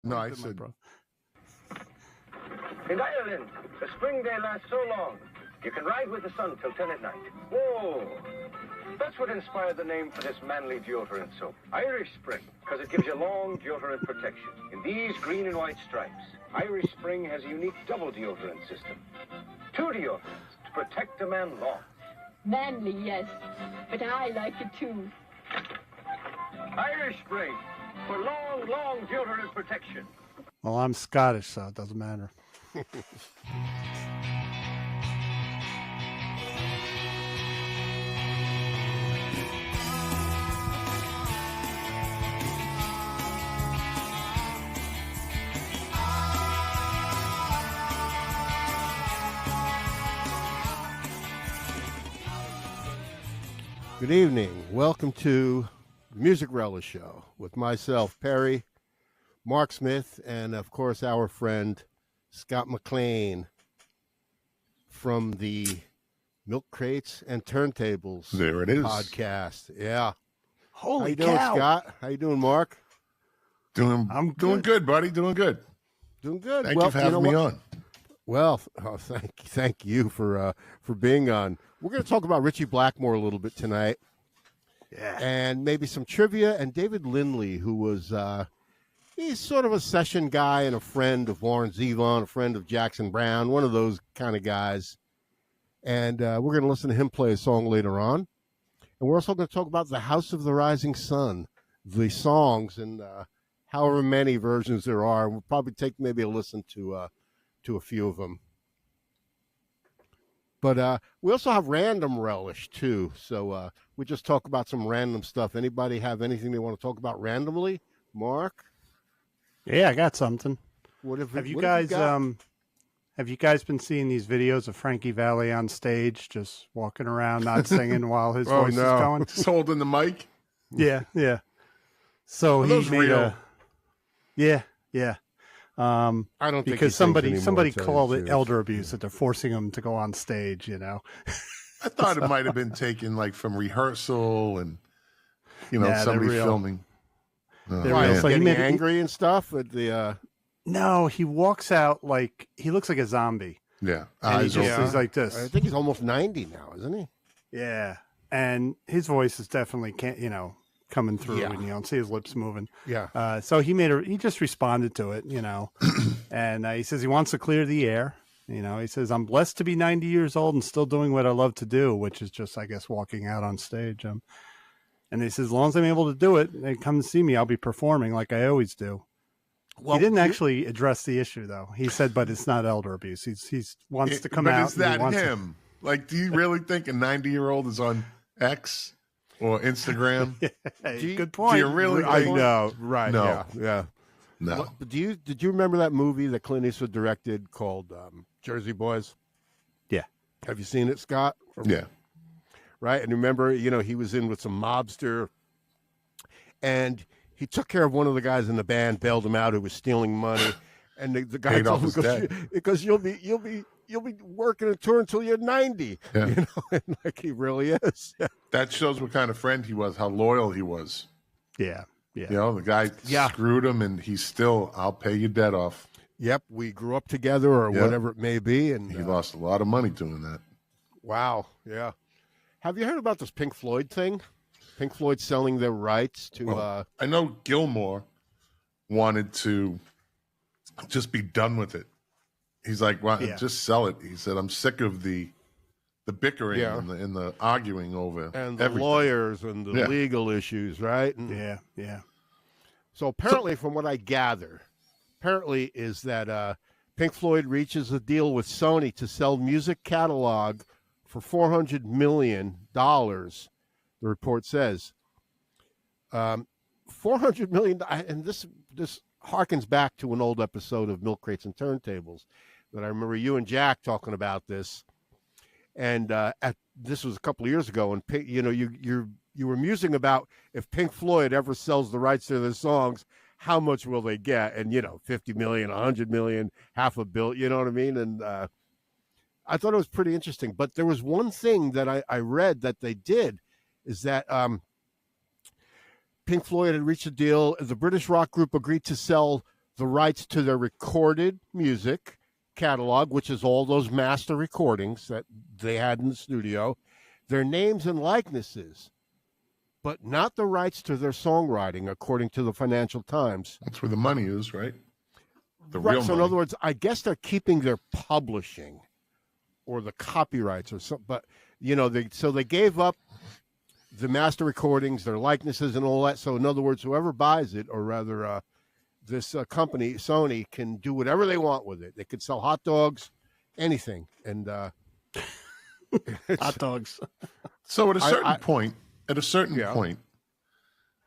No, I said, bro. In Ireland, the spring day lasts so long, you can ride with the sun till 10 at night. Whoa! That's what inspired the name for this manly deodorant soap. Irish Spring, because it gives you long deodorant protection. In these green and white stripes, Irish Spring has a unique double deodorant system. 2 deodorants to protect a man long. Manly, yes, but I like it too. Irish Spring, for long, long deodorant protection. Well, I'm Scottish, so it doesn't matter. Good evening. Welcome to the Music Relish Show with myself, Perry, Mark Smith, and of course our friend Scott McLean from the Milk Crates and Turntables there it is. podcast. Yeah. Holy How you doing, cow. Scott? How you doing, Mark? I'm doing good, buddy. Doing good. Doing good. Thank you for having me on. Well, thank you for being on. We're going to talk about Ritchie Blackmore a little bit tonight. Yeah. And maybe some trivia. And David Lindley, who was, he's sort of a session guy and a friend of Warren Zevon, a friend of Jackson Browne, one of those kind of guys. And we're going to listen to him play a song later on. And we're also going to talk about The House of the Rising Sun, the songs, and however many versions there are. We'll probably take maybe a listen to a few of them. But we also have random relish, too. So we just talk about some random stuff. Anybody have anything they want to talk about randomly? Mark? Yeah, I got something. Have you guys been seeing these videos of Frankie Valli on stage just walking around not singing while his voice is going? Just holding the mic. Yeah. So Are he those made real? Yeah. I don't think because he sings somebody anymore, called to it elder abuse that they're forcing him to go on stage, you know. I thought it might have been taken like from rehearsal and, somebody real. filming. Oh, They're Why, real. he's So he getting made angry and stuff at the No, he walks out like he looks like a zombie. Yeah. And Eyes he's open. like this. I think he's almost 90 now, isn't he? Yeah. And his voice is definitely coming through, Yeah. and you don't see his lips moving. Yeah. So he just responded to it, and he says he wants to clear the air. He says, I'm blessed to be 90 years old and still doing what I love to do, which is just, I guess, walking out on stage. And he says, as long as I'm able to do it, they come to see me, I'll be performing like I always do. Well, he didn't actually address the issue, though. He said, but it's not elder abuse. He wants to come out. But is that and he him? Like, do you really think a 90-year-old is on X or Instagram? Good point. Do you really I think? know, right? No. Yeah. No. But did you remember that movie that Clint Eastwood directed called Jersey Boys? Yeah. Have you seen it, Scott? Yeah. Right. And remember, he was in with some mobster, and he took care of one of the guys in the band, bailed him out, who was stealing money, and the guy Paid told off him his debt. because you'll be working a tour until you're 90. Yeah. And like he really is. That shows what kind of friend he was, how loyal he was. Yeah. The guy screwed him, and he's still, I'll pay your debt off. Yep, we grew up together, or whatever it may be, and He lost a lot of money doing that. wow, yeah. Have you heard about this Pink Floyd thing? Pink Floyd selling their rights to. I know Gilmore wanted to just be done with it. He's like, well, just sell it. He said, I'm sick of the bickering and the arguing over and the everything. lawyers and the legal issues, right? And Yeah. so apparently, from what I gather, is that Pink Floyd reaches a deal with Sony to sell music catalog for $400 million. The report says $400 million, and this harkens back to an old episode of Milk Crates and Turntables that I remember you and Jack talking about this, and this was a couple of years ago, and you were musing about if Pink Floyd ever sells the rights to their songs, how much will they get? And 50 million, 100 million, $500 million, you know what I mean? And I thought it was pretty interesting. But there was one thing that I read that they did, is that Pink Floyd had reached a deal. The British rock group agreed to sell the rights to their recorded music catalog, which is all those master recordings that they had in the studio, their names and likenesses, but not the rights to their songwriting, according to the Financial Times. That's where the money is, right? The right, real so money. in other words, I guess they're keeping their publishing or the copyrights or something, but they gave up the master recordings, their likenesses and all that. So in other words, whoever buys it, or rather this company, Sony, can do whatever they want with it. They could sell hot dogs, anything. And hot dogs. So at a certain point,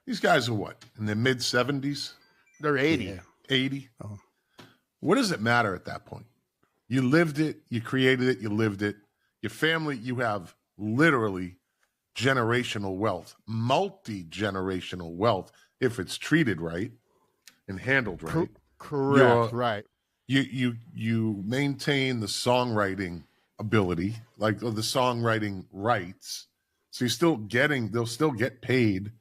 these guys are what? In their mid-70s? They're 80. Yeah. 80? Oh. What does it matter at that point? You lived it, you created it, you lived it. Your family, you have literally generational wealth, multi-generational wealth, if it's treated right and handled right. Correct, right. You maintain the songwriting ability, like the songwriting rights. So they'll still get paid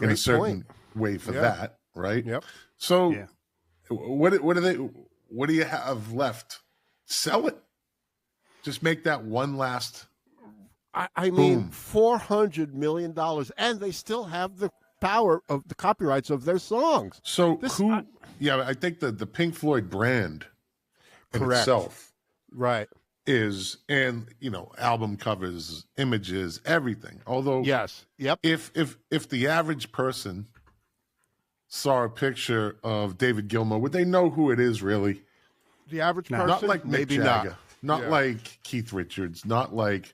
in a certain way for that, right? Yep. So what do you have left? Sell it. Just make that one last. I mean, $400 million, and they still have the power of the copyrights of their songs. So I think the Pink Floyd brand in itself, right, is, and album covers, images, everything. Although if the average person saw a picture of David Gilmour, would they know who it is really? The average person, not like Mick maybe Jagger, not like Keith Richards, not like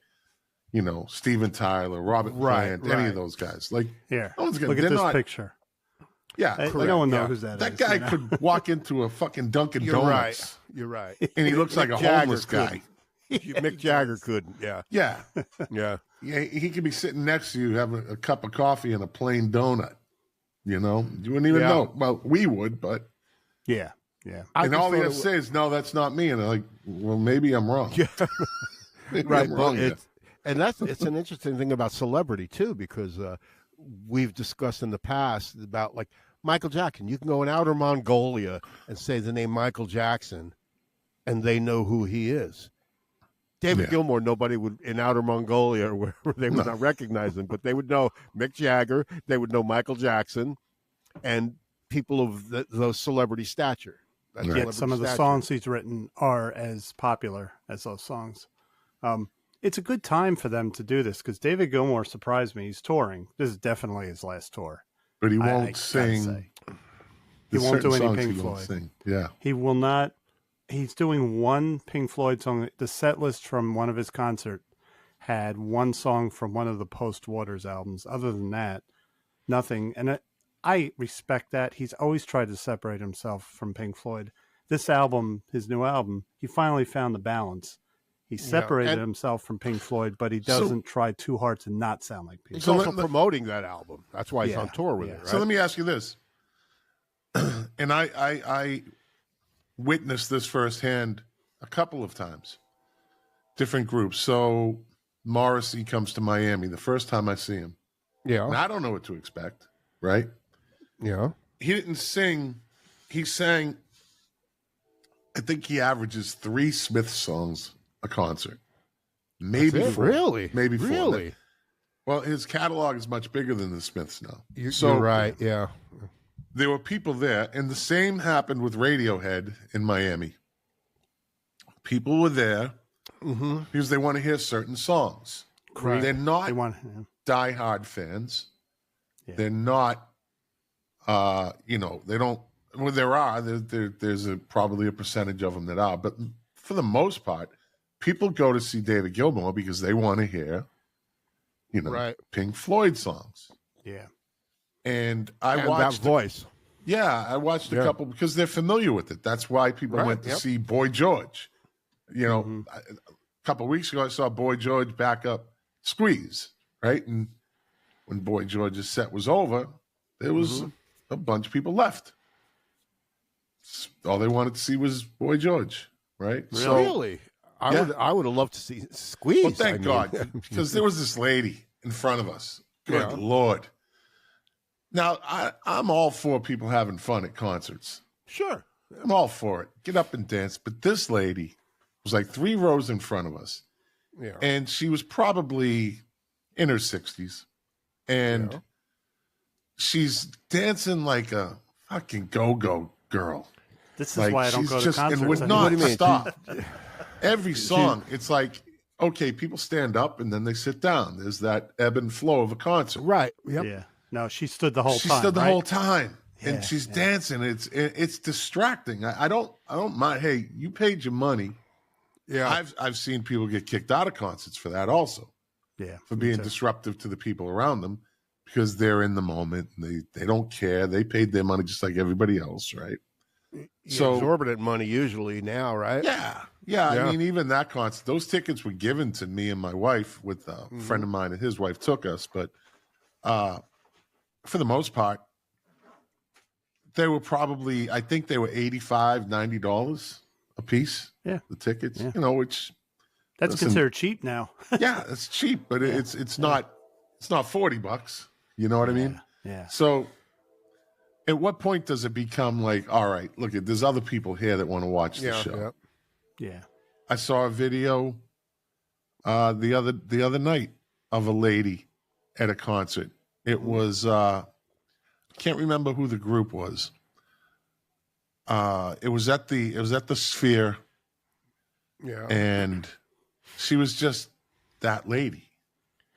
Steven Tyler, Robert Plant, any of those guys. Like, here, no one's gonna, look at this picture. Yeah, no one knows who that is. That guy could walk into a fucking Dunkin' Donuts. You're right. And he looks like a homeless guy. Mick Jagger couldn't. Yeah. Yeah. He could be sitting next to you having a cup of coffee and a plain donut. You wouldn't even know. Well, we would, but yeah. And all he has to say is, "No, that's not me." And I'm like, well, maybe I'm wrong. Yeah. Right. I'm wrong. And it's an interesting thing about celebrity too, because we've discussed in the past about like Michael Jackson. You can go in outer Mongolia and say the name Michael Jackson, and they know who he is. David Gilmour, nobody would in outer Mongolia or wherever they would not recognize him, but they would know Mick Jagger, they would know Michael Jackson, and people of those celebrity stature. Yet some of the songs he's written are as popular as those songs. It's a good time for them to do this because David Gilmour surprised me. He's touring. This is definitely his last tour. But he won't sing. He won't do any Pink Floyd. Yeah. He will not. He's doing one Pink Floyd song. The set list from one of his concerts had one song from one of the Post Waters albums. Other than that, nothing. And I respect that. He's always tried to separate himself from Pink Floyd. This album, his new album, he finally found the balance. He separated himself from Pink Floyd, but he doesn't try too hard to not sound like Pink Floyd. Floyd. He's also promoting that album. That's why he's on tour with it, right? So let me ask you this. And I witnessed this firsthand a couple of times. Different groups. So Morrissey comes to Miami the first time I see him. Yeah. And I don't know what to expect, right? Yeah. He didn't sing. He sang, I think he averages 3 Smith songs a concert. Maybe 4. Really? Maybe 4. Really? Well, his catalog is much bigger than the Smiths now. You're right, yeah. There were people there, and the same happened with Radiohead in Miami. People were there because they want to hear certain songs. Correct. They're not diehard fans. Yeah. They're not, they don't, well, there's probably a percentage of them that are, but for the most part, people go to see David Gilmour because they want to hear, Pink Floyd songs. Yeah. And I watched that voice. I watched a couple because they're familiar with it. That's why people went to see Boy George. A couple of weeks ago, I saw Boy George back up Squeeze, right? And when Boy George's set was over, there was a bunch of people left. All they wanted to see was Boy George, right? Really? I would have loved to see Squeeze. Well, thank God, because there was this lady in front of us. Good Lord. Now, I'm all for people having fun at concerts. Sure. I'm all for it. Get up and dance. But this lady was like 3 rows in front of us. Yeah. And she was probably in her 60s. And she's dancing like a fucking go-go girl. This is why I don't go to concerts. And would anymore. not stop. Every song, it's like, okay, people stand up and then they sit down. There's that ebb and flow of a concert. Right. Yep. Yeah. No, she stood the whole time. She stood the right? whole time. Yeah, and she's dancing. It's distracting. I don't mind. Hey, you paid your money. Yeah. I've seen people get kicked out of concerts for that also. Yeah. For being disruptive to the people around them because they're in the moment. And they don't care. They paid their money just like everybody else, right? So exorbitant money usually now, right? Yeah. I mean, even that concert, those tickets were given to me and my wife with a friend of mine, and his wife took us. But for the most part, they were probably, I think they were $85, $90 a piece. Yeah. The tickets, Yeah. which that's considered cheap now. Yeah, it's cheap, but it's not $40. You know what I mean? Yeah. So at what point does it become like, all right, look, there's other people here that want to watch the show. Yeah. I saw a video the other night of a lady at a concert. It was can't remember who the group was. It was at the Sphere. Yeah. And she was just that lady.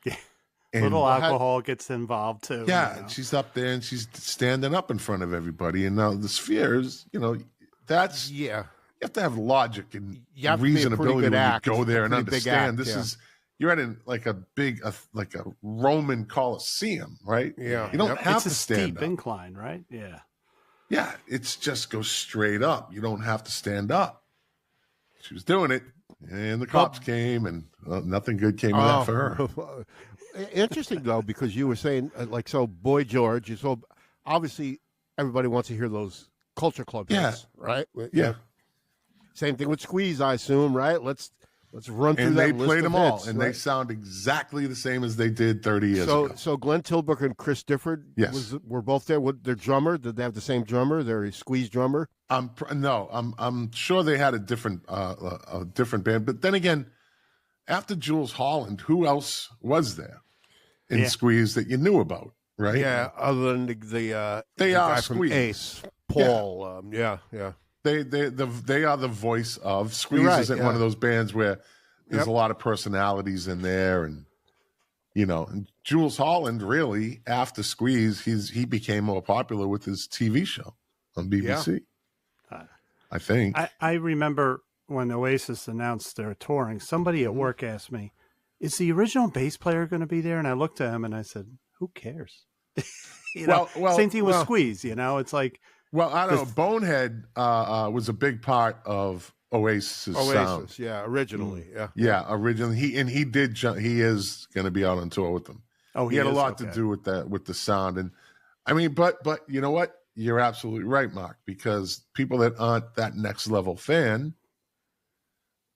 Yeah. And little alcohol gets involved too. Yeah, she's up there and she's standing up in front of everybody. And now the Sphere is, that's you have to have logic and reasonability to go there and understand. This is you're at like a Roman Colosseum, right? Yeah, you don't have to stand steep up. incline, right? Yeah, yeah, it's just go straight up. You don't have to stand up. She was doing it, and the cops came, and nothing good came of that for her. Interesting though, because you were saying so Boy George. So obviously everybody wants to hear those Culture Club hits, right? Yeah. Same thing with Squeeze, I assume, right? Let's run through and that they list played of them all, hits, and right? they sound exactly the same as they did 30 years ago. So Glenn Tilbrook and Chris Difford, were both there. Their drummer, did they have the same drummer? Their Squeeze drummer? I'm sure they had a different band. But then again, after Jules Holland, who else was there in Squeeze that you knew about? Right? Yeah, other than the are guy Squeeze. from Ace, Paul. Yeah. They are the voice of Squeeze. Isn't one of those bands where there's a lot of personalities in there, and and Jules Holland really after Squeeze, he became more popular with his TV show on BBC. I think I remember when Oasis announced their touring. Somebody at work asked me, "Is the original bass player going to be there?" And I looked at him and I said, "Who cares?" Same thing with Squeeze. It's like. Well, I don't know. Bonehead was a big part of Oasis sound. Originally, originally. He is going to be out on tour with them. Oh, he had a lot to do with that, with the sound. And I mean, but you know what? You're absolutely right, Mark, because people that aren't that next level fan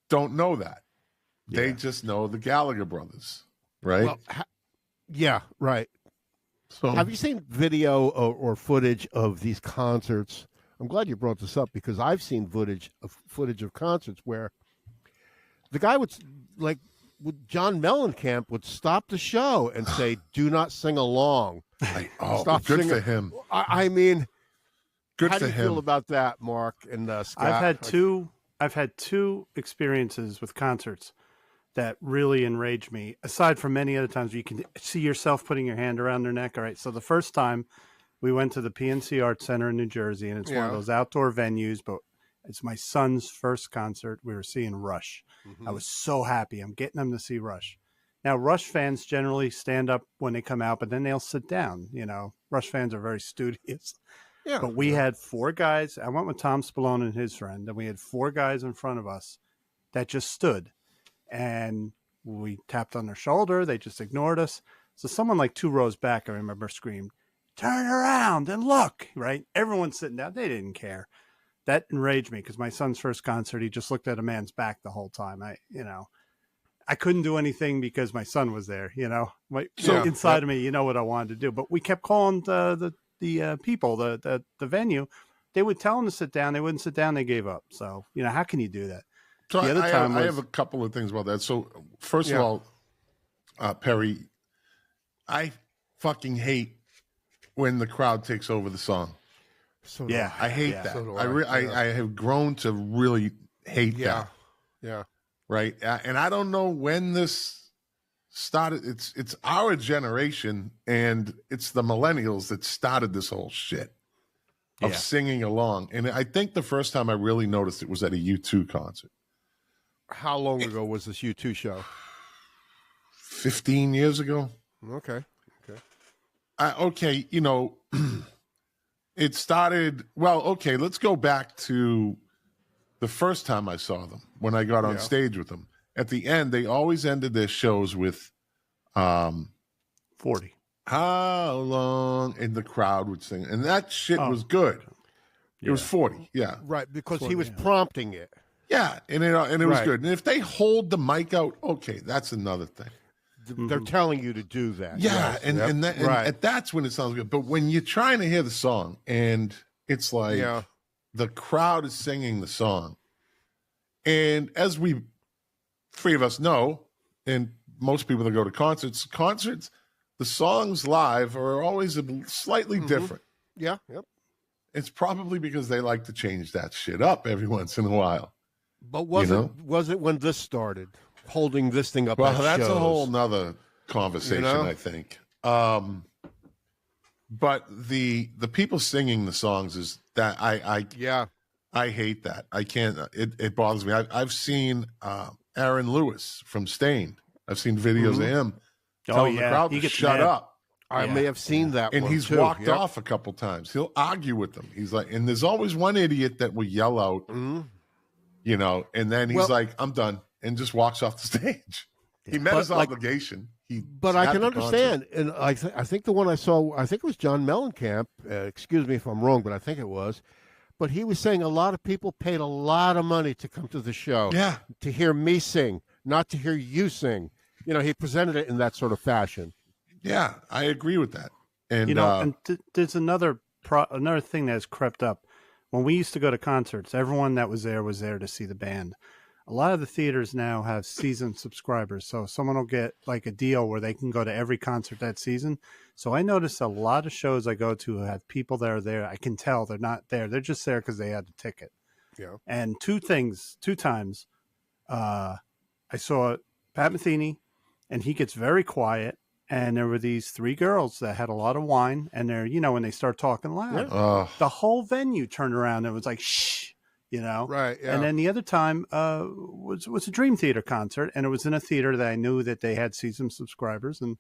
don't know that. They just know the Gallagher brothers, right? Well, right. So, have you seen video or footage of these concerts? I'm glad you brought this up because I've seen footage of concerts where the guy would, like, John Mellencamp would stop the show and say, "Do not sing along." Stop good singing. For him. I mean, good how for do you him. feel about that, Mark and Scott? I've had two experiences with concerts that really enraged me, aside from many other times where you can see yourself putting your hand around their neck. All right. So the first time we went to the PNC Arts Center in New Jersey, and it's one of those outdoor venues, but it's my son's first concert. We were seeing Rush. Mm-hmm. I was so happy. I'm getting him to see Rush. Now, Rush fans generally stand up when they come out, but then they'll sit down. Rush fans are very studious. Yeah. But we had 4 guys. I went with Tom Spallone and his friend, and we had 4 guys in front of us that just stood. And we tapped on their shoulder. They just ignored us. So someone like 2 rows back, I remember, screamed, "Turn around and look," right? Everyone's sitting down. They didn't care. That enraged me because my son's first concert, he just looked at a man's back the whole time. I couldn't do anything because my son was there, So inside of me, what I wanted to do. But we kept calling the people, the venue. they would tell them to sit down. They wouldn't sit down. They gave up. So, you know, how can you do that? So the other I time have a couple of things about that. So first of all, Perry, I fucking hate when the crowd takes over the song. So I hate that. So I have grown to really hate that. Yeah. Right. And I don't know when this started. It's our generation, and it's the millennials that started this whole shit of singing along. And I think the first time I really noticed it was at a U2 concert. How long ago was this U2 show? 15 years ago. Okay. Okay, you know, it started, well, okay, let's go back to the first time I saw them, when I got on stage with them. At the end, they always ended their shows with 40. How long? And the crowd would sing. And that shit was good. It was 40, Right, because 40, he was prompting it. Yeah, and it was good. And if they hold the mic out, okay, that's another thing. They're telling you to do that. Yeah, and that's when it sounds good. But when you're trying to hear the song and it's like the crowd is singing the song, and as we three of us know, and most people that go to concerts, the songs live are always slightly different. Yeah, yep. It's probably because they like to change that shit up every once in a while. But was it when this started? Holding this thing up. Well, that's a whole nother conversation, I think. But the people singing the songs is that I hate that. I can't. It bothers me. I've seen Aaron Lewis from Stained. I've seen videos of him telling the crowd to shut up. I may have seen that, and one he's too. walked off a couple times. He'll argue with them. He's like, and there's always one idiot that will yell out, you know, and then he's like, "I'm done." And just walks off the stage. He met his obligation. But I can understand, and I think the one I saw, I think it was John Mellencamp. Excuse me if I'm wrong, but I think it was. But he was saying a lot of people paid a lot of money to come to the show, to hear me sing, not to hear you sing. You know, he presented it in that sort of fashion. Yeah, I agree with that. And you know, there's another thing that has crept up. When we used to go to concerts, everyone that was there to see the band. A lot of the theaters now have season subscribers. So someone will get like a deal where they can go to every concert that season. So I noticed a lot of shows I go to have people that are there. I can tell they're not there. They're just there because they had the ticket. Yeah. And two times, I saw Pat Metheny, and he gets very quiet. And there were these three girls that had a lot of wine. And they're, you know, when they start talking loud, the whole venue turned around and it was like, shh. You know, right? Yeah. And then the other time was a Dream Theater concert, and it was in a theater that I knew that they had season subscribers, and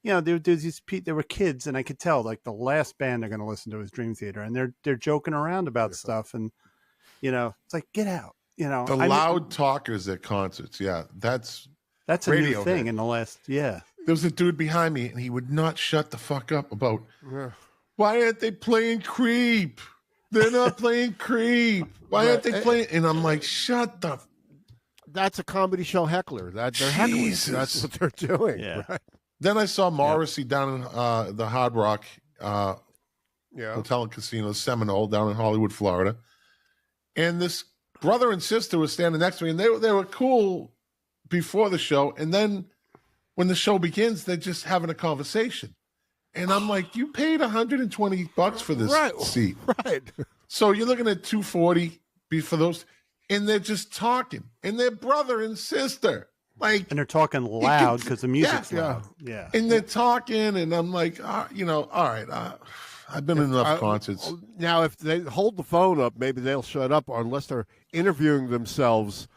you know, there were kids, and I could tell like the last band they're going to listen to is Dream Theater, and they're joking around about stuff, and you know, it's like get out, you know, the loud talkers at concerts, that's a new thing in the last, There was a dude behind me, and he would not shut the fuck up about why aren't they playing Creep. They're not playing Creep. Why aren't they playing? And I'm like, shut the. That's a comedy show heckler. They're heckling. That's what they're doing. Yeah. Right? Then I saw Morrissey down in the Hard Rock Hotel and Casino, Seminole, down in Hollywood, Florida. And this brother and sister were standing next to me, and they were cool before the show. And then when the show begins, they're just having a conversation. And I'm like, you paid $120 for this seat. Right. So you're looking at $240 for those. And they're just talking. And they're brother and sister. Like, and they're talking loud because the music's loud. Yeah. And they're talking. And I'm like, you know, all right. I've been in enough concerts. Now, if they hold the phone up, maybe they'll shut up, or unless they're interviewing themselves.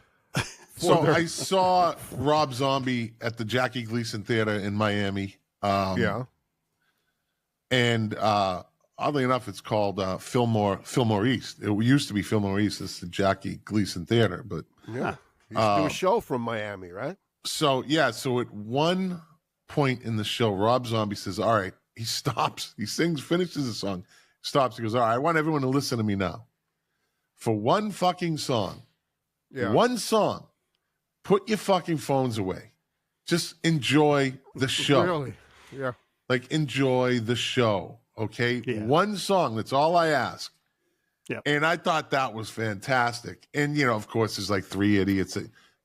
I saw Rob Zombie at the Jackie Gleason Theater in Miami. And oddly enough, it's called Fillmore East. It used to be Fillmore East. It's the Jackie Gleason Theater, but he used to do a show from Miami, right? So at one point in the show, Rob Zombie says, "All right." He stops. He finishes the song, stops. He goes, "All right, I want everyone to listen to me now. For one fucking song, one song, put your fucking phones away. Just enjoy the show." Really? Yeah. Like, enjoy the show, okay? Yeah. One song, that's all I ask. Yep. And I thought that was fantastic. And, you know, of course, there's like 3 idiots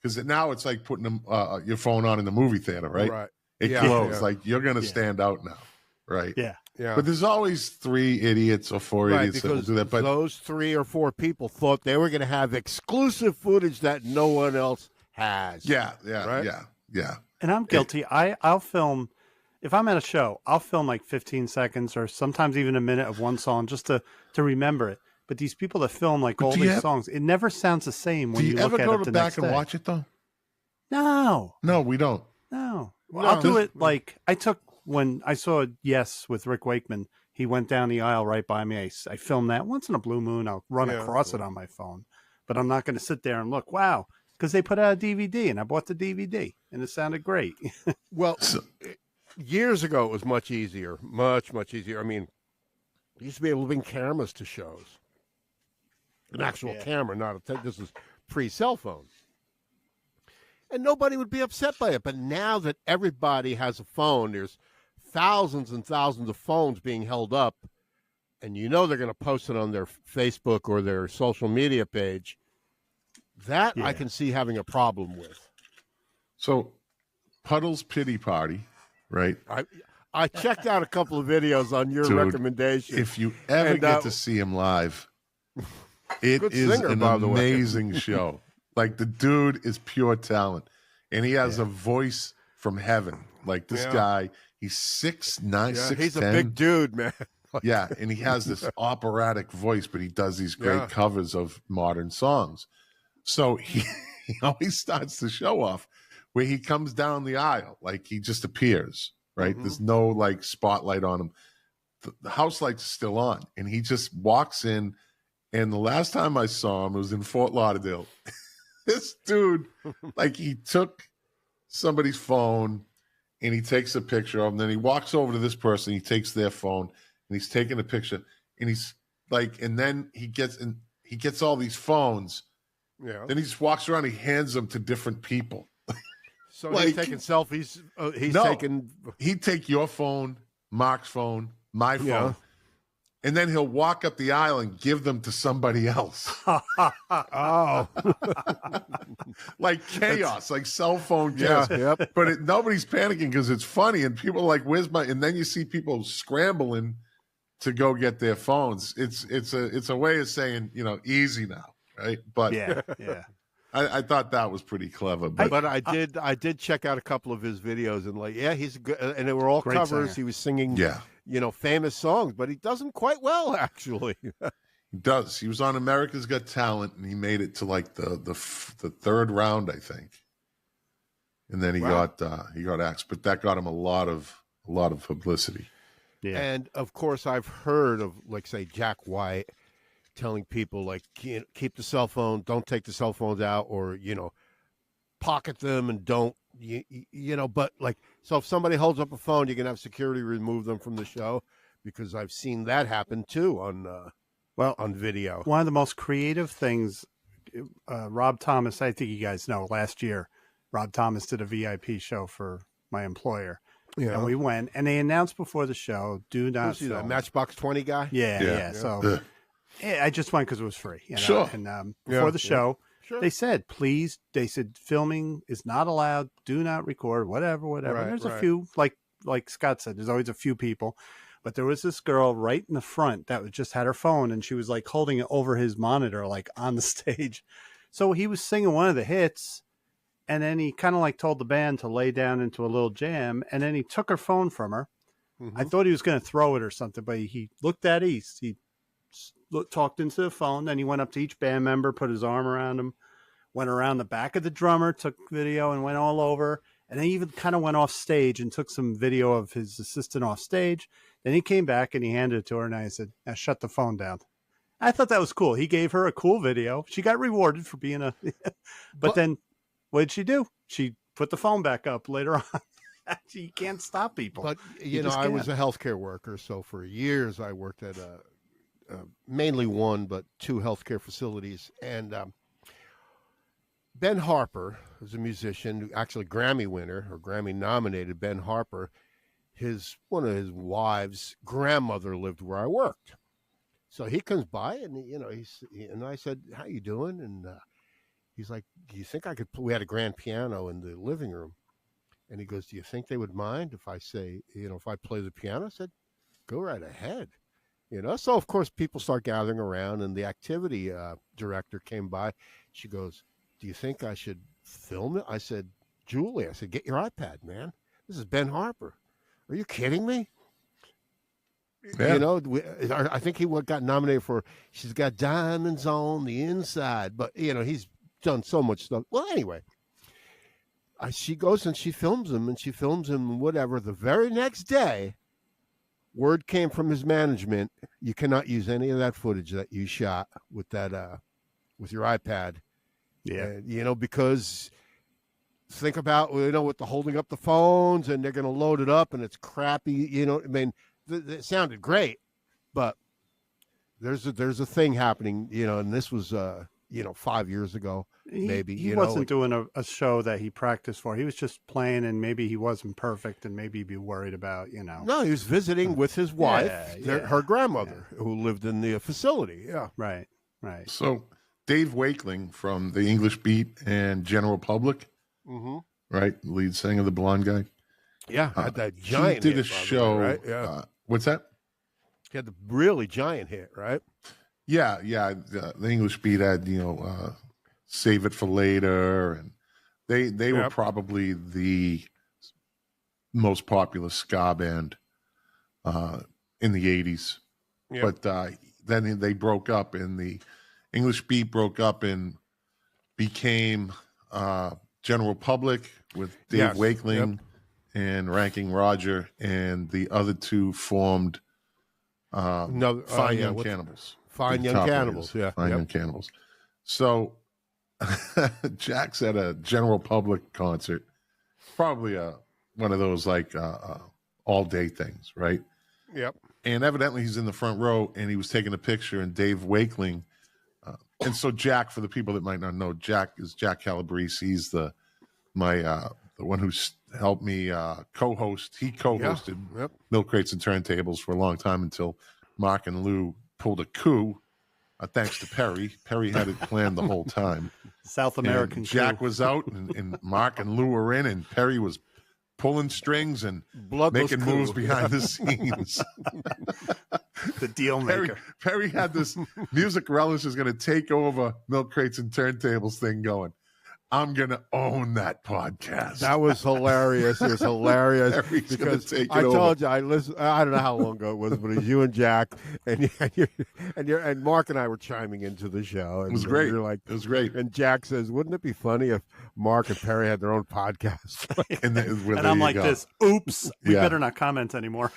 because now it's like putting them, your phone on in the movie theater, right? Right. It glows. Like you're going to stand out now, right? Yeah. Yeah. But there's always 3 idiots or 4 idiots that will do that. But those 3 or 4 people thought they were going to have exclusive footage that no one else has. yeah. And I'm guilty. I'll film, if I'm at a show, I'll film like 15 seconds or sometimes even a minute of one song just to remember it. But these people that film like all these songs, it never sounds the same when you look at it the next day. Do you ever go back and watch it though? No, we don't. No. I'll do it like I took when I saw Yes with Rick Wakeman. He went down the aisle right by me. I filmed that once in a blue moon. I'll run across it on my phone, but I'm not going to sit there and look. Wow, because they put out a DVD, and I bought the DVD, and it sounded great. Well, years ago it was much easier, much easier. I mean, you used to be able to bring cameras to shows, an actual camera, not this is pre-cell phone. And nobody would be upset by it. But now that everybody has a phone, there's thousands and thousands of phones being held up, and you know they're going to post it on their Facebook or their social media page. That I can see having a problem with. So, Puddle's Pity Party, right? I checked out a couple of videos on your recommendation. If you ever get to see him live, it is an amazing show. Like, the dude is pure talent, and he has a voice from heaven. Like, this guy, he's 6'9", 6'10". He's a big dude, man. Yeah, and he has this operatic voice, but he does these great covers of modern songs. So he always starts the show off where he comes down the aisle, like he just appears, right? There's no, like, spotlight on him. The house lights are still on, and he just walks in, and the last time I saw him, it was in Fort Lauderdale. This dude, like, he took somebody's phone and he takes a picture of them. Then he walks over to this person. He takes their phone and he's taking a picture. And he's like, and then he gets all these phones. Yeah. Then he just walks around. He hands them to different people. So like, he's taking selfies. He'd take your phone, Mark's phone, my phone. And then he'll walk up the aisle and give them to somebody else. Oh. Like chaos, like cell phone chaos. Yeah, But nobody's panicking because it's funny. And people are like, where's my... And then you see people scrambling to go get their phones. It's a way of saying, you know, easy now, right? But yeah. I thought that was pretty clever. But I did check out a couple of his videos and like, he's good. And they were all Great covers. singer. He was singing... you know, famous songs, but he does them quite well, actually. He does. He was on America's Got Talent, and he made it to like the 3rd round, I think. And then he got axed, but that got him a lot of publicity. Yeah. And of course, I've heard of, like, say, Jack White telling people, like, keep the cell phone, don't take the cell phones out, or, you know, pocket them and don't. You know, but like, so if somebody holds up a phone, you can have security remove them from the show, because I've seen that happen too on video. One of the most creative things, Rob Thomas, I think you guys know, last year, Rob Thomas did a VIP show for my employer. Yeah. And we went, and they announced before the show, do not film. That Matchbox 20 guy? Yeah. So I just went because it was free. You know? Sure. And before the show, they said, please, filming is not allowed. Do not record, whatever. Right, there's a few, like Scott said, there's always a few people. But there was this girl right in the front that just had her phone, and she was like holding it over his monitor, like on the stage. So he was singing one of the hits, and then he kind of like told the band to lay down into a little jam, and then he took her phone from her. I thought he was going to throw it or something, but he looked at East. He talked into the phone, then he went up to each band member, put his arm around him, went around the back of the drummer, took video and went all over, and then he even kind of went off stage and took some video of his assistant off stage. Then he came back and he handed it to her, and I said, now shut the phone down. I thought that was cool. He gave her a cool video. She got rewarded for being but then what did she do? She put the phone back up later on. You can't stop people. But, you know, I was a healthcare worker, so for years I worked at mainly 1, but 2 healthcare facilities. And Ben Harper is a musician, actually Grammy winner or Grammy nominated. Ben Harper, one of his wives' grandmother lived where I worked. So he comes by, and and I said, "How you doing?" And he's like, "Do you think I could?" We had a grand piano in the living room, and he goes, "Do you think they would mind if I say, if I play the piano?" I said, "Go right ahead." So of course people start gathering around, and the activity director came by. She goes, "Do you think I should film it?" I said, "Julie," I said, "Get your iPad, man. This is Ben Harper. Are you kidding me?" Yeah. I think he got nominated for She's Got Diamonds on the Inside, but he's done so much stuff. Well, anyway, she goes and she films him, and whatever. The very next day, word came from his management: you cannot use any of that footage that you shot with that with your iPad. Yeah, because think about with the holding up the phones, and they're going to load it up, and it's crappy. I mean, it sounded great, but there's a thing happening. And this was 5 years ago, maybe. He wasn't doing a show that he practiced for. He was just playing, and maybe he wasn't perfect, and maybe he'd be worried about, No, he was visiting with his wife, her grandmother, who lived in the facility. Yeah. Right. So Dave Wakeling from the English Beat and General Public, right? Lead singer, the blonde guy. Yeah, had that giant he did hit, a show. right? Yeah. What's that? He had the really giant hit, right? Yeah. The English Beat had, Save It for Later, and they were probably the most popular ska band in the 80s. Yep. But then they broke up, and the English Beat broke up and became General Public with Dave Wakeling and Ranking Roger, and the other two formed Fine Young Cannibals. Fine Young Cannibals, Fine Young Cannibals. So Jack's at a General Public concert, probably one of those like all-day things, right? Yep. And evidently he's in the front row, and he was taking a picture, and Dave Wakeling, and so Jack, for the people that might not know, Jack is Jack Calabrese. He's the one who's helped me co-host. He co-hosted Milk Crates and Turntables for a long time until Mark and Lou pulled a coup. Thanks to Perry. Perry had it planned the whole time. South American. And Jack was out, and Mark and Lou were in, and Perry was pulling strings and making moves behind the scenes. The deal maker. Perry had this Music Relish is going to take over Milk Crates and Turntables thing going. I'm going to own that podcast. That was hilarious. It was hilarious because I told you, I don't know how long ago it was, but it was you and Jack and Mark and I were chiming into the show. And it was great. Like, it was great. And Jack says, "Wouldn't it be funny if Mark and Perry had their own podcast?" and I'm like this. Oops, we better not comment anymore.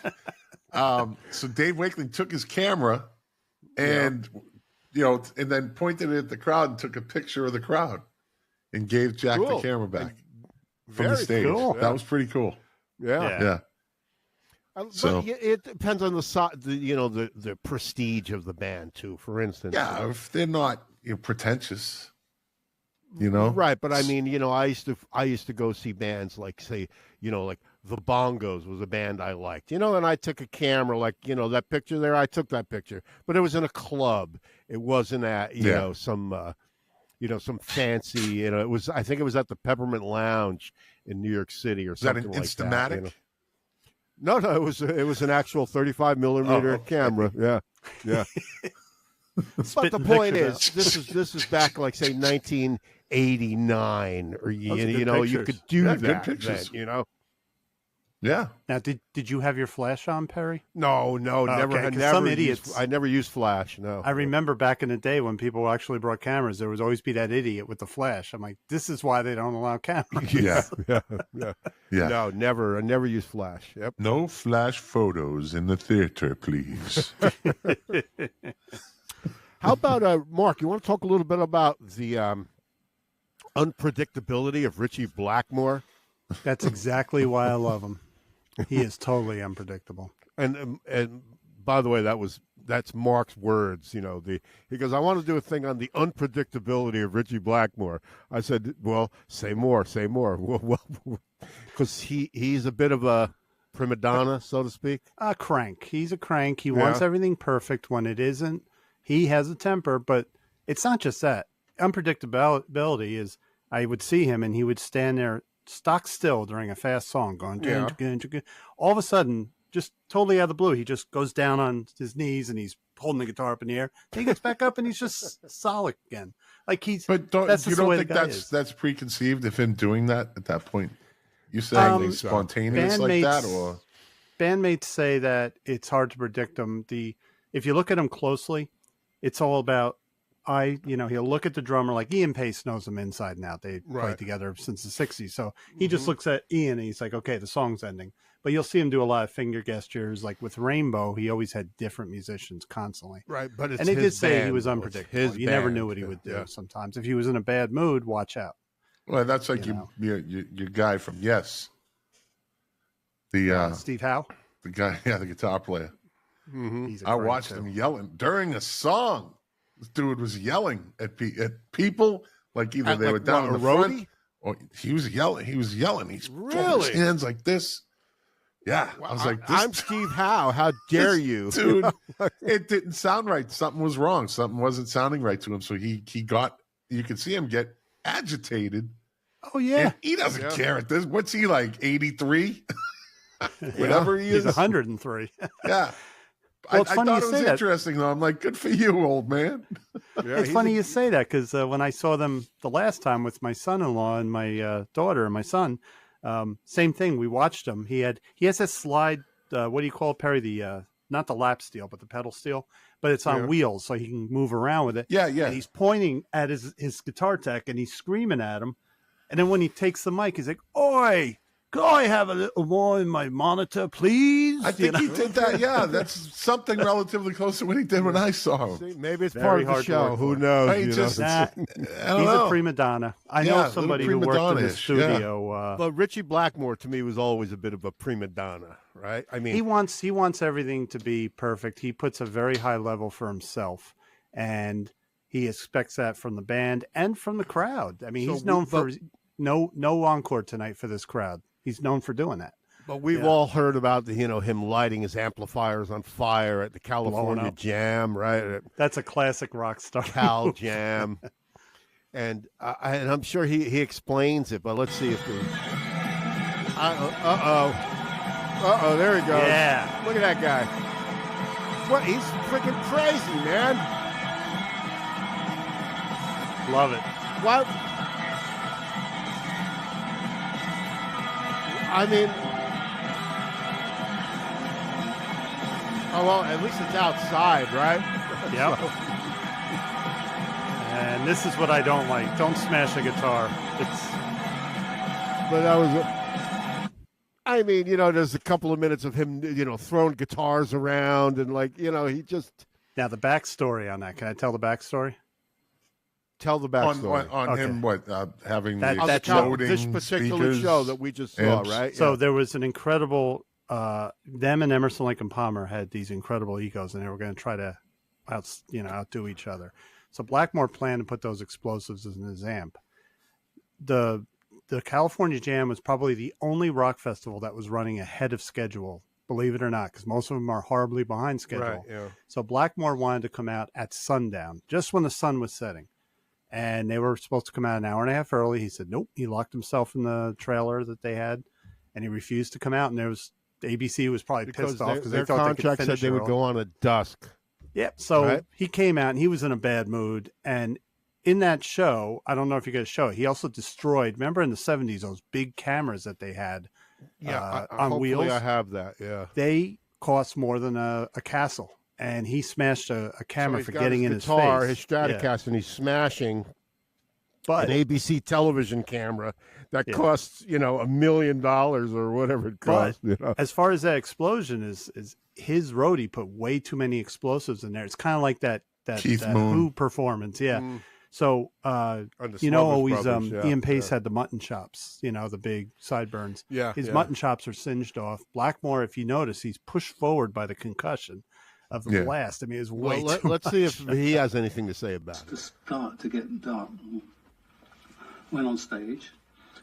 So Dave Wakeling took his camera and and then pointed it at the crowd and took a picture of the crowd. And gave Jack the camera back from the stage. Cool. That was pretty cool. Yeah. So it depends on the prestige of the band too. For instance, if they're not pretentious, right? But I mean, I used to go see bands like, say, like the Bongos was a band I liked, and I took a camera, like that picture there. I took that picture, but it was in a club. It wasn't at some fancy, it was, I think it was at the Peppermint Lounge in New York City or something like that. Is that an Instamatic? No, it was an actual 35 millimeter camera. Yeah. But the point is, this is back like, say, 1989, or you could do that. Good pictures. Then, Yeah. Now, did you have your flash on, Perry? No, never. Some idiots. I never used flash. No. I remember back in the day when people actually brought cameras, there would always be that idiot with the flash. I'm like, this is why they don't allow cameras. Yeah. No, never. I never used flash. Yep. No flash photos in the theater, please. How about Mark? You want to talk a little bit about the unpredictability of Ritchie Blackmore? That's exactly why I love him. He is totally unpredictable. And by the way, that's Mark's words. He goes, "I want to do a thing on the unpredictability of Ritchie Blackmore." I said, "Well, say more." Well, because he's a bit of a prima donna, so to speak? A crank. He's a crank. He wants everything perfect when it isn't. He has a temper, but it's not just that. Unpredictability is, I would see him and he would stand there stock still during a fast song going, all of a sudden, just totally out of the blue, he just goes down on his knees and he's holding the guitar up in the air. Then he gets back up and he's just solid again. Like But you don't think that's preconceived of him doing that at that point? You saying he's spontaneous like that, or bandmates say that it's hard to predict him. If you look at him closely, it's all about he'll look at the drummer like Ian Pace knows him inside and out. They played together since the 60s. So he just looks at Ian and he's like, okay, the song's ending. But you'll see him do a lot of finger gestures. Like with Rainbow, he always had different musicians constantly. Right, but and they did say he was unpredictable. You never knew what he would do sometimes. If he was in a bad mood, watch out. Well, that's like your guy from Yes. The Steve Howe? The guy, the guitar player. Mm-hmm. I watched him yelling during a song. This dude was yelling at people, like either they were down in the front, or he was yelling. He's throwing his hands like this. Yeah, well, I was like, I'm Steve Howe. How dare you, dude? It didn't sound right. Something was wrong. Something wasn't sounding right to him. So he got. You could see him get agitated. Oh yeah, and he doesn't care at this. What's he like? 83. Whatever he is, he's 103. Yeah. Well, I thought it was interesting, though. I'm like, good for you, old man. It's funny you say that because when I saw them the last time with my son-in-law and my daughter and my son, same thing. We watched him. He has that slide. What do you call it, Perry? Not the lap steel, but the pedal steel. But it's on wheels, so he can move around with it. Yeah. And he's pointing at his guitar tech, and he's screaming at him. And then when he takes the mic, he's like, "Oi! Could I have a little more in my monitor, please?" I think he did that. Yeah, that's something relatively close to what he did when I saw him. See, maybe it's part of the show. Who knows? He's a prima donna. I know somebody who worked in the studio. Yeah. But Ritchie Blackmore, to me, was always a bit of a prima donna, right? I mean, he wants everything to be perfect. He puts a very high level for himself, and he expects that from the band and from the crowd. I mean, he's known for no encore tonight for this crowd. He's known for doing that. But we've all heard about him lighting his amplifiers on fire at the California Jam, right? That's a classic rock star. Cal Jam. And I'm sure he explains it, but let's see if we... Uh-oh, there he goes. Yeah. Look at that guy. What? He's freaking crazy, man. Love it. What? I mean, well, at least it's outside, right? Yep. And this is what I don't like. Don't smash a guitar. But that was, I mean, there's a couple of minutes of him, throwing guitars around and he just. Now the backstory on that. Can I tell the backstory? Tell the backstory on him. Having that this particular speakers, show that we just saw, amps. right? So there was an incredible. Them and Emerson, Lake and Palmer had these incredible egos, and they were going to try to outdo each other. So Blackmore planned to put those explosives in his amp. The California Jam was probably the only rock festival that was running ahead of schedule. Believe it or not, because most of them are horribly behind schedule. Right, yeah. So Blackmore wanted to come out at sundown, just when the sun was setting. And they were supposed to come out an hour and a half early. He said, nope. He locked himself in the trailer that they had, and he refused to come out. And ABC was probably pissed off because they thought their contract said they would go on at dusk. Yep. So he came out, and he was in a bad mood. And in that show, I don't know if you guys show it, he also destroyed, remember in the 70s, those big cameras that they had on wheels? I have that, yeah. They cost more than a castle. And he smashed a camera for getting in his guitar, face. His Stratocaster, and he's smashing an ABC television camera that costs, $1 million or whatever it costs. As far as that explosion is his roadie put way too many explosives in there. It's kind of like that Who performance, yeah. So Ian Pace had the mutton chops, the big sideburns. Yeah, his mutton chops are singed off. Blackmore, if you notice, he's pushed forward by the concussion of the blast. I mean, it's way too let's much. see if he has anything to say about it. To start to get dark, went on stage,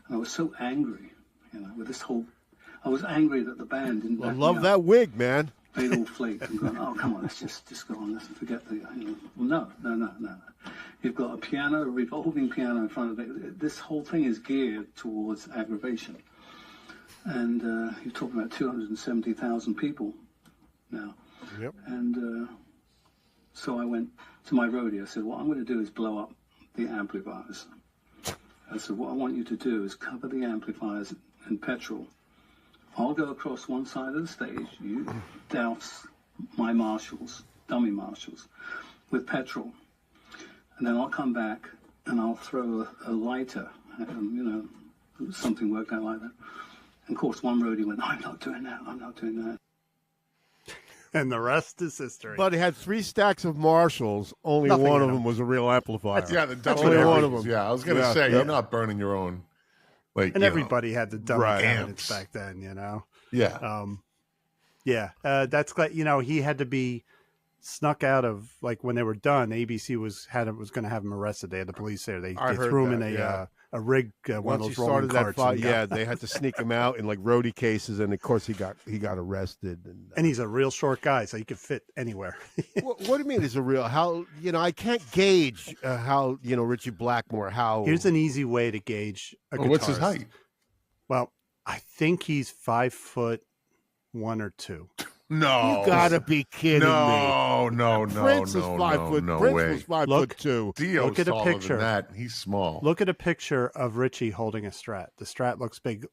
and I was so angry, with this whole. I was angry that the band didn't. I love that wig, man. They'd all flaked and gone, oh, come on, let's just go on, let's forget the, well, no. You've got a piano, a revolving piano in front of it. This whole thing is geared towards aggravation. And you're talking about 270,000 people now. Yep. And so I went to my roadie. I said, what I'm going to do is blow up the amplifiers. I said, what I want you to do is cover the amplifiers in petrol. I'll go across one side of the stage. You douse my marshals, dummy marshals, with petrol. And then I'll come back and I'll throw a lighter, something worked out like that. And of course, one roadie went, I'm not doing that. And the rest is history. But he had 3 stacks of Marshalls. Only Nothing one in of them. them was a real amplifier. That's only one of them. Yeah, I was going to say, you're not burning your own. Like, and everybody had the dummy amps cabinets back then, Yeah. That's like, he had to be snuck out of, like, when they were done. ABC was going to have him arrested. They had the police there. They threw him in a rig, one of those rolling carts. They had to sneak him out in like roadie cases, and of course he got arrested. And he's a real short guy, so he could fit anywhere. What do you mean he's a real? How I can't gauge how Ritchie Blackmore. How here's an easy way to gauge a guitarist. What's his height? Well, I think he's 5'1" or 2. No, you gotta be kidding me. No, Prince was 5 foot. No Prince way. was 5'2". Dio's look at a taller picture. than that. He's small. Look at a picture of Ritchie holding a Strat. The Strat looks big.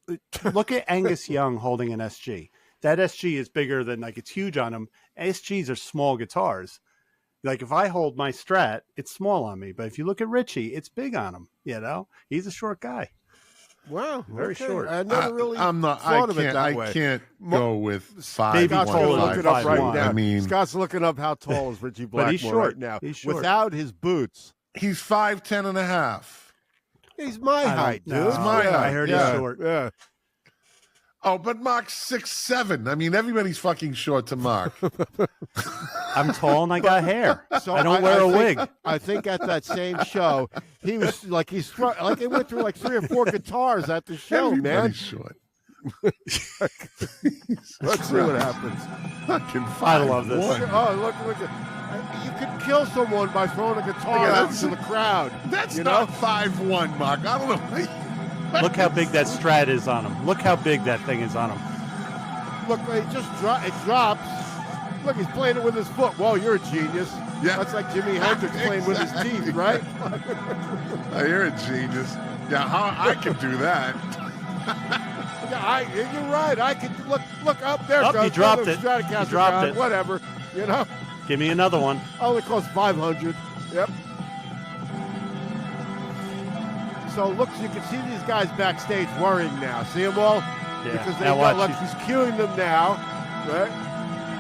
Look at Angus Young holding an SG. That SG is bigger than, like, it's huge on him. SGs are small guitars. Like, if I hold my Strat, it's small on me. But if you look at Ritchie, it's big on him. He's a short guy. Wow, very short. I never really thought of it that way. I can't go with 5'1". Scott's look it up right now. I mean, Scott's looking up how tall is Ritchie Blackmore he's short. right now. He's short. Without his boots. He's 5'10" and a half. He's my height, dude. He's my height. I heard he's short. Yeah. Oh, but Mark's 6'7". I mean, everybody's fucking short to Mark. I'm tall and I got hair. So I don't wear a wig. I think at that same show, he was like he went through like 3 or 4 guitars at the show, Everybody's man. short. Let's see what happens. Fucking 5'1". I love this. Look at you could kill someone by throwing a guitar out into the crowd. That's not 5'1", Mark. I don't know. Look how big that Strat is on him. Look how big that thing is on him. Look, it drops. Look, he's playing it with his foot. Whoa, you're a genius. Yeah. That's like Jimi Hendrix playing with his teeth, right? Oh, you're a genius. Yeah, I can do that. Yeah, you're right. I can look up there. Oh, he dropped it. Stratocaster He dropped it. Whatever, Give me another one. Only costs $500. Yep. So look, you can see these guys backstage worrying now. See them all? Yeah. Because they Now got watch. like he's cueing them now, right?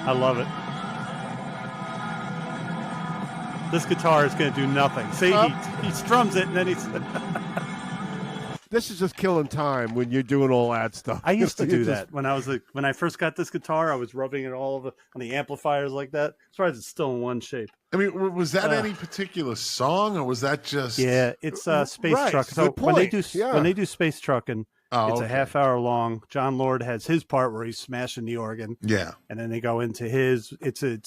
I love it. This guitar is going to do nothing. See, he strums it and then he's... This is just killing time when you're doing all that stuff. I used to do that when I first got this guitar. I was rubbing it all over on the amplifiers like that. As far as it's still in one shape. I mean, was that any particular song, or was that just? Yeah, it's Space right, Truck. So when they do Space Trucking, it's a half hour long. John Lord has his part where he's smashing the organ. Yeah, and then they go into his. It's a.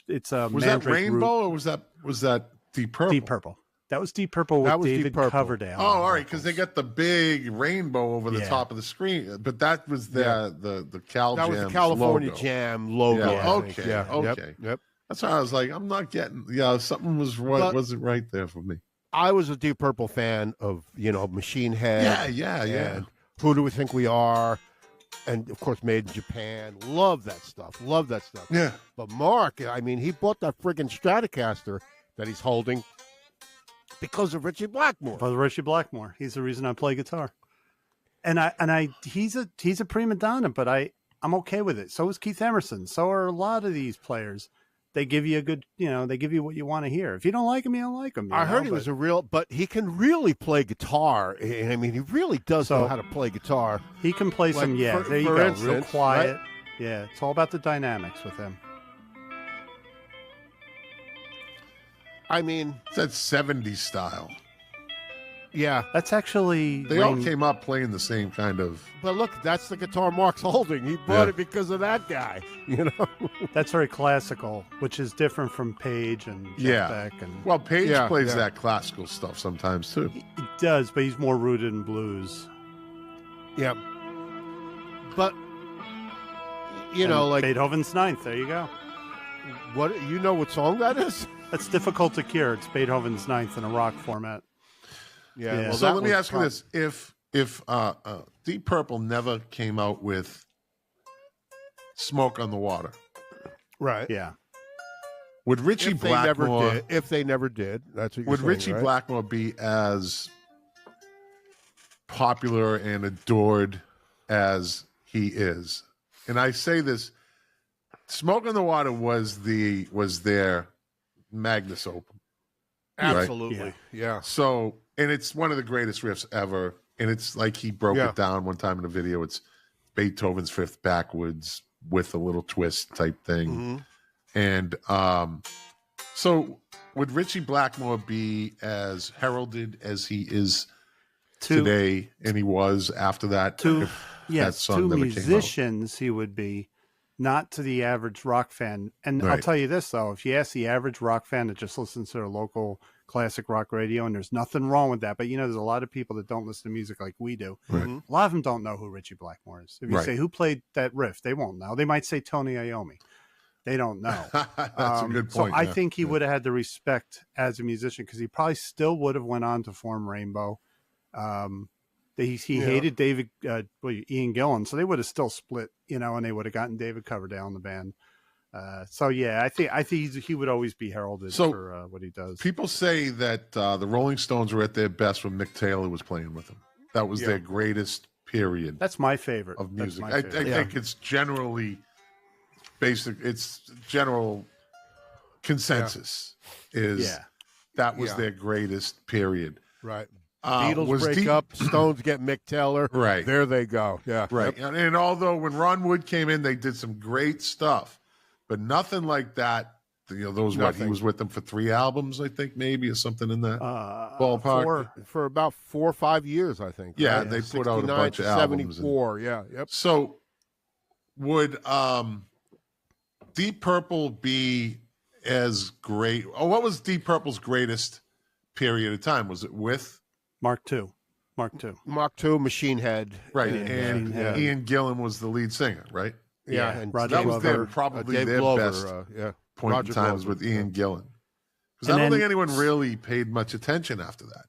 Was that Rainbow or was that Deep Purple? Deep Purple. That was Deep Purple with David Coverdale. Oh, all right, because they got the big rainbow over the top of the screen, but that was the Cal Jam. That was the California logo. Jam logo. Yeah, okay, yeah. okay. Yep. That's why I was like, I'm not getting. Yeah, something wasn't right there for me. I was a Deep Purple fan of Machine Head. Yeah. And Who Do We Think We Are? And of course, Made in Japan. Love that stuff. Yeah. But Mark, I mean, he bought that friggin' Stratocaster that he's holding because of Ritchie Blackmore. Because of Ritchie Blackmore. He's the reason I play guitar. And he's a prima donna, but I'm okay with it. So is Keith Emerson. So are a lot of these players. They give you a good, they give you what you want to hear. If you don't like him, you don't like him. I heard he was but he can really play guitar. I mean, he really does know how to play guitar. He can play like some, there you for go, instance, real quiet. Right? Yeah, it's all about the dynamics with him. I mean, it's that 70s style. Yeah. That's actually They all came up playing the same kind of. But look, that's the guitar Mark's holding. He bought it because of that guy. You know. That's very classical, which is different from Page and Jeff Beck. And Well, Page plays that classical stuff sometimes too. he does, but he's more rooted in blues. Yeah. But you know, like Beethoven's Ninth. There you go. What you know? What song that is? That's difficult to cure. It's Beethoven's Ninth in a rock format. Yeah. Well, so let me ask you this: if Deep Purple never came out with "Smoke on the Water," right? Yeah. Would Ritchie Blackmore? If they never did, that's what you're would saying, Ritchie right? Blackmore be as popular and adored as he is? And I say this: "Smoke on the Water" was their magnus opus. Absolutely, right? Yeah. So, and it's one of the greatest riffs ever. And it's like he broke it down one time in a video. It's Beethoven's Fifth backwards with a little twist type thing. And so would Ritchie Blackmore be as heralded as he is today and he was after that? To never musicians, he would be, not to the average rock fan. And I'll tell you this, though, if you ask the average rock fan that just listens to their local classic rock radio, and there's nothing wrong with that, but there's a lot of people that don't listen to music like we do. A lot of them don't know who Ritchie Blackmore is. If you say who played that riff, they won't know. They might say Tony Iommi. They don't know. That's a good point. So I think he would have had the respect as a musician, because he probably still would have went on to form Rainbow. He hated Ian Gillan, so they would have still split, and they would have gotten David Coverdale in the band. I think he would always be heralded for what he does. People say that the Rolling Stones were at their best when Mick Taylor was playing with them. That was their greatest period. That's my favorite of music. I think it's generally basic. It's general consensus is that was their greatest period. Right. Beatles break up, Stones get Mick Taylor. Right. There they go. Yeah. Right. Yep. And although when Ron Wood came in, they did some great stuff, but nothing like that. He was with them for 3 albums, I think, maybe, or something in that ballpark. For about 4 or 5 years, I think. Yeah, right? they put out a bunch of albums. 74, yeah. Yep. So would Deep Purple be as great? Oh, what was Deep Purple's greatest period of time? Was it with Mark II, Machine Head. Right, and Ian Gillan was the lead singer, right? Yeah, and that was probably their best point in time was with Ian Gillan. Because I don't think anyone really paid much attention after that.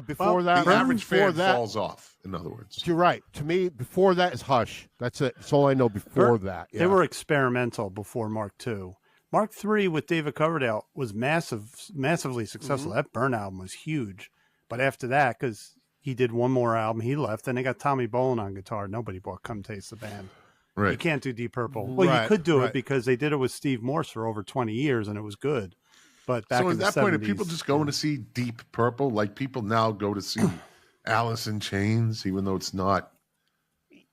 Before that, the average fan falls off, in other words. You're right. To me, before that is Hush. That's it. That's all I know before that. Yeah. They were experimental before Mark II. Mark III with David Coverdale was massively successful. That Burn album was huge. But after that, because he did one more album, he left, and they got Tommy Bolin on guitar. Nobody bought Come Taste the Band. Right. You can't do Deep Purple. Well, you could do it because they did it with Steve Morse for over 20 years, and it was good. But back in the 70s, point, are people just going to see Deep Purple? Like people now go to see Alice in Chains, even though it's not.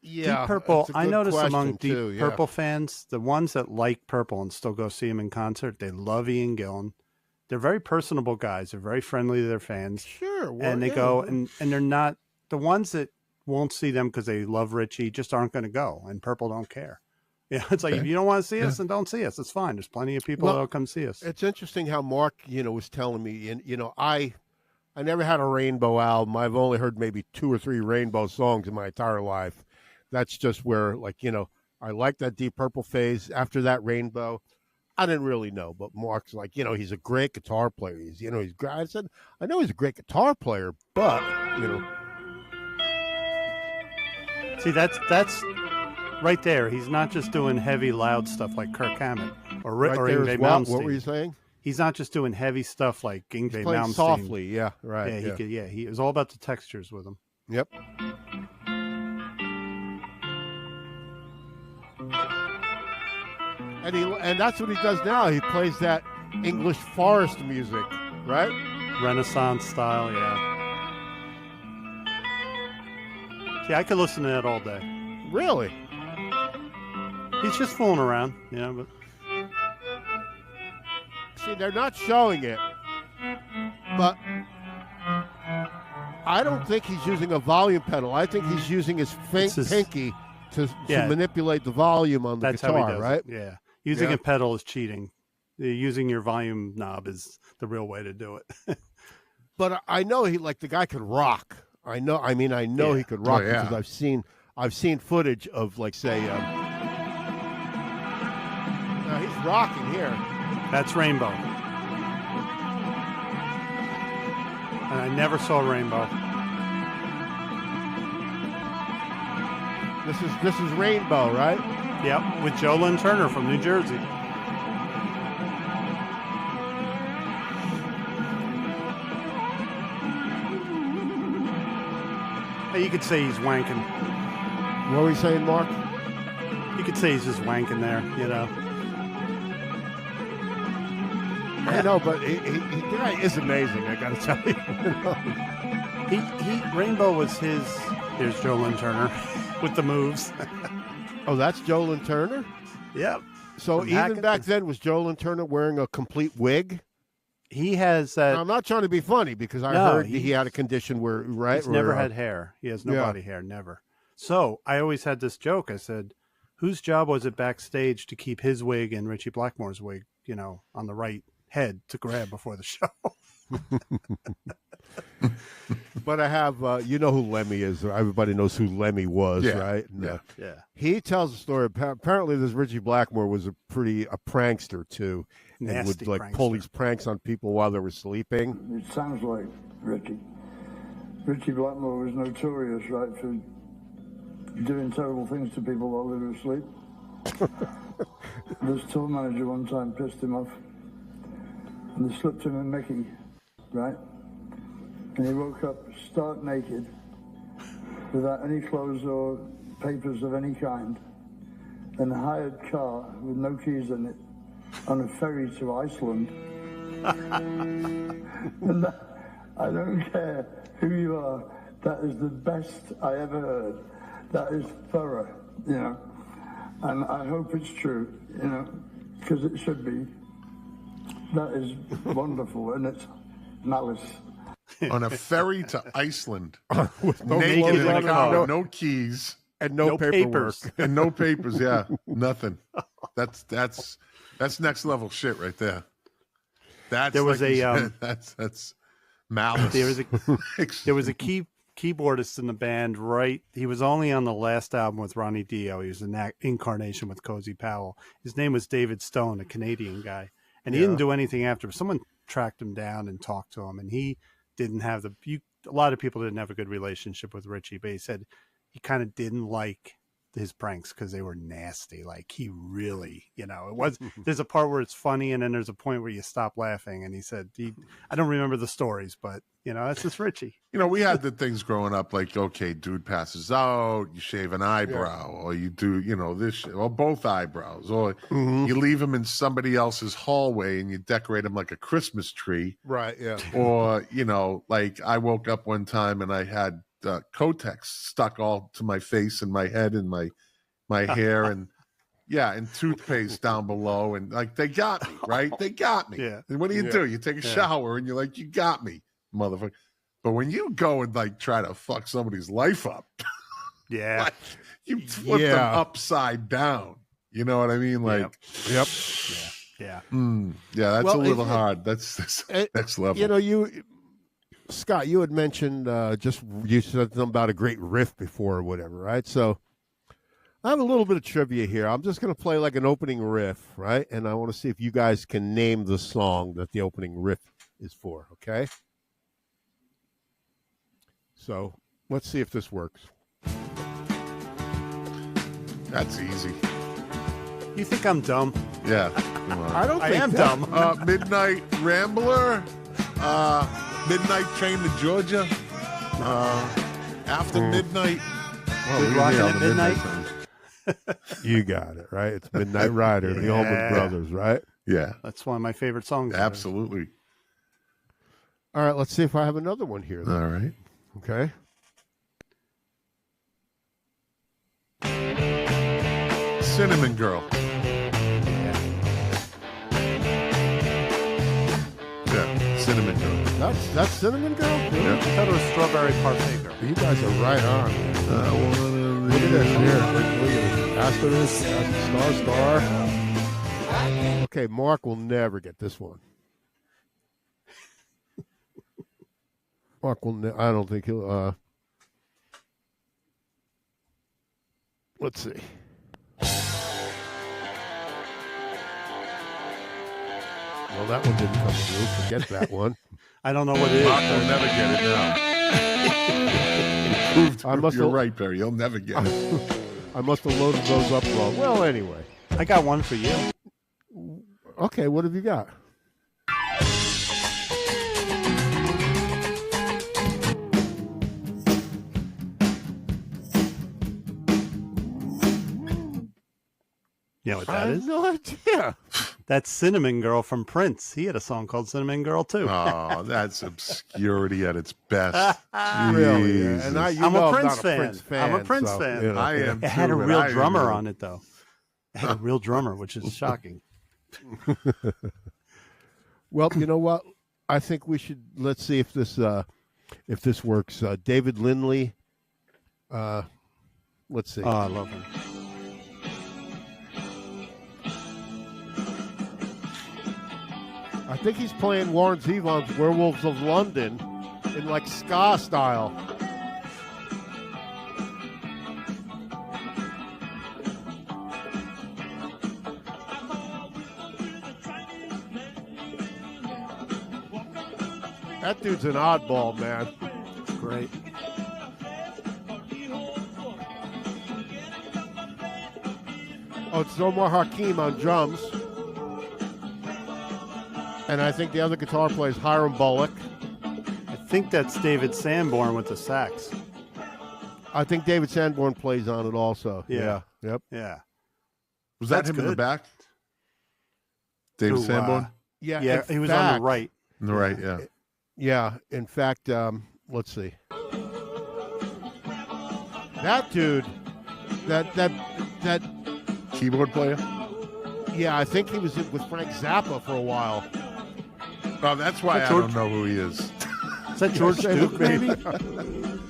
Yeah, Deep Purple, I notice among Deep Purple fans, the ones that like Purple and still go see him in concert, they love Ian Gillan. They're very personable guys. They're very friendly to their fans. Sure. Well, and they go, and they're not, the ones that won't see them because they love Ritchie just aren't going to go, and Purple don't care. Yeah, it's like, if you don't want to see us, then don't see us. It's fine. There's plenty of people that'll come see us. It's interesting how Mark, was telling me, and, I never had a Rainbow album. I've only heard maybe 2 or 3 Rainbow songs in my entire life. That's just where, I like that Deep Purple phase. After that Rainbow, I didn't really know, but Mark's like, he's a great guitar player. He's great. I said, I know he's a great guitar player, but, See, that's right there. He's not just doing heavy, loud stuff like Kirk Hammett or Yngwie Malmsteen. What were you saying? He's not just doing heavy stuff like Yngwie Malmsteen. Softly, yeah, right. It was all about the textures with him. Yep. And that's what he does now. He plays that English forest music, right? Renaissance style, yeah. See, I could listen to that all day. Really? He's just fooling around, but see, they're not showing it, but I don't think he's using a volume pedal. I think he's using his pinky to manipulate the volume on the guitar, how he does right? it. Yeah. Using a pedal is cheating. Using your volume knob is the real way to do it. But I know the guy could rock. I know he could rock because I've seen footage of say now he's rocking here. That's Rainbow. And I never saw Rainbow. This is Rainbow, right? Yep, with Joe Lynn Turner from New Jersey. You could say he's wanking. What were you saying, Mark? You could say he's just wanking there, you know. I know, but the guy is amazing, I gotta tell you. Rainbow was his. Here's Joe Lynn Turner with the moves. Oh, that's Joe Lynn Turner? Yep. So from even back then, was Joe Lynn Turner wearing a complete wig? He has. Now, I'm not trying to be funny because I heard he had a condition where he's never had hair. He has no body hair, never. So I always had this joke. I said, "Whose job was it backstage to keep his wig and Ritchie Blackmore's wig, on the right head to grab before the show?" But I have, you know who Lemmy is. Everybody knows who Lemmy was, right? And, yeah. He tells a story. Apparently, this Ritchie Blackmore was a prankster too, and would pull these pranks on people while they were sleeping. It sounds like Ritchie. Ritchie Blackmore was notorious, right, for doing terrible things to people while they were asleep. This tour manager one time pissed him off, and they slipped him a Mickey, right? And he woke up stark naked, without any clothes or papers of any kind, in a hired car with no keys in it, on a ferry to Iceland. And I don't care who you are, that is the best I ever heard. That is thorough, and I hope it's true, because it should be. That is wonderful, and it's malice. On a ferry to Iceland, with naked in a car, no keys and no paperwork, and no papers. Yeah, nothing. That's next level shit right there. That's that's malice. There was a keyboardist in the band, right? He was only on the last album with Ronnie Dio. He was an incarnation with Cozy Powell. His name was David Stone, a Canadian guy, and he didn't do anything after. Someone tracked him down and talked to him, and he didn't have a lot of people didn't have a good relationship with Ritchie, but he said he kind of didn't like his pranks because they were nasty. Like he really, it was, there's a part where it's funny and then there's a point where you stop laughing. And he said, I don't remember the stories, but that's just Ritchie. We had the things growing up like, okay, dude passes out, you shave an eyebrow or you do, this shit, or both eyebrows, or you leave him in somebody else's hallway and you decorate him like a Christmas tree. Right. Yeah. Or, like I woke up one time and I had Kotex stuck all to my face and my head and my hair and toothpaste down below, and like they got me, right? They got me. Yeah. And what do? You take a shower and you're like, you got me, motherfucker. But when you go and like try to fuck somebody's life up, like, you flip them upside down. You know what I mean? Like, yep. Yeah. That's a little hard. That's next level. Scott, you had mentioned you said something about a great riff before or whatever, right? So I have a little bit of trivia here. I'm just going to play like an opening riff, right? And I want to see if you guys can name the song that the opening riff is for, okay? So let's see if this works. That's easy. You think I'm dumb? Yeah. I don't think I am dumb. Midnight Rambler. Midnight Train to Georgia. After Midnight. Good Rockin' at Midnight. You got it, right? It's Midnight Rider, the Allman Brothers, right? Yeah. That's one of my favorite songs. Absolutely. All right, let's see if I have another one here. Then. All right. Okay. Cinnamon Girl. Yeah. Cinnamon Girl. That's Cinnamon Girl? Yeah. I thought it was Strawberry Partaker. You guys are right on. Look at this here. Look at this. Asterisk, star. Okay, Mark will never get this one. Mark will. I don't think he'll. Let's see. Well, that one didn't come through. Forget that one. I don't know what it is. Mark will never get it now. You're right, Barry. You'll never get it. I must have loaded those up wrong. Well, anyway. I got one for you. Okay, what have you got? You know what that is? I have no idea. That's Cinnamon Girl from Prince. He had a song called Cinnamon Girl, too. Oh, that's obscurity at its best. Really? Yeah. And I'm a Prince fan. I'm a Prince fan. You know. I am It had a too, real but drummer on it, though. It had a real drummer, which is shocking. Well, you know what? I think we should, let's see if this works. David Lindley. Let's see. Oh, I love him. I think he's playing Warren Zevon's Werewolves of London in like ska style. That dude's an oddball, man. It's great. Oh, it's Omar Hakim on drums. And I think the other guitar player is Hiram Bullock. I think that's David Sanborn with the sax. I think David Sanborn plays on it also. Yeah. Yep. Yeah. Was that That's him in good. the back? David Sanborn? Yeah, he was on the right. On the right, yeah. Yeah. In fact, let's see. That dude, that Keyboard player? yeah, I think he was with Frank Zappa for a while. Oh, that's why I don't know who he is. Is that George Duke, maybe?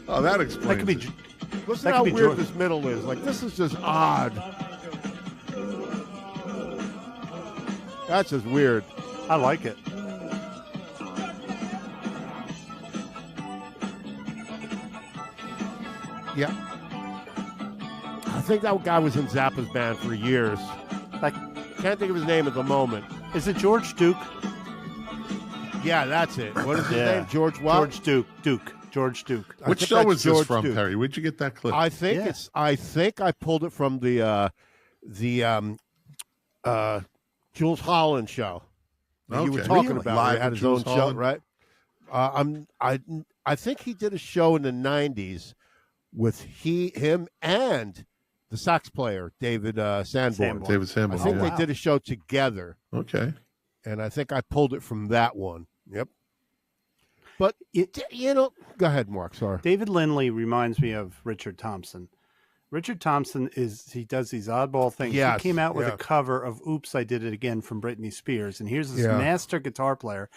Oh, that explains That could be. it. Listen That how could be weird George. this middle is. Like, this is just odd. That's just weird. I like it. Yeah. I think that guy was in Zappa's band for years. Like, Can't think of his name at the moment. is it George Duke? Yeah, that's it. What is his Yeah. name? George what? George Duke. George Duke. I Which think show that's was this George from, Duke. Perry? Where'd you get that clip? I think Yeah. I think I pulled it from the Jules Holland show. That you were Okay. talking Really? about. Live He had with his own Jules show, Holland? right? I think he did a show in the '90s with him and the sax player David Sanborn. David I Sanborn. think yeah. they did a show together, Okay. and I think I pulled it from that one. Yep. But go ahead, Mark. Sorry. David Lindley reminds me of Richard Thompson. Richard Thompson he does these oddball things. Yes, He came out with yes. a cover of "Oops, I Did It Again" from Britney Spears, and here's this Yeah. master guitar player.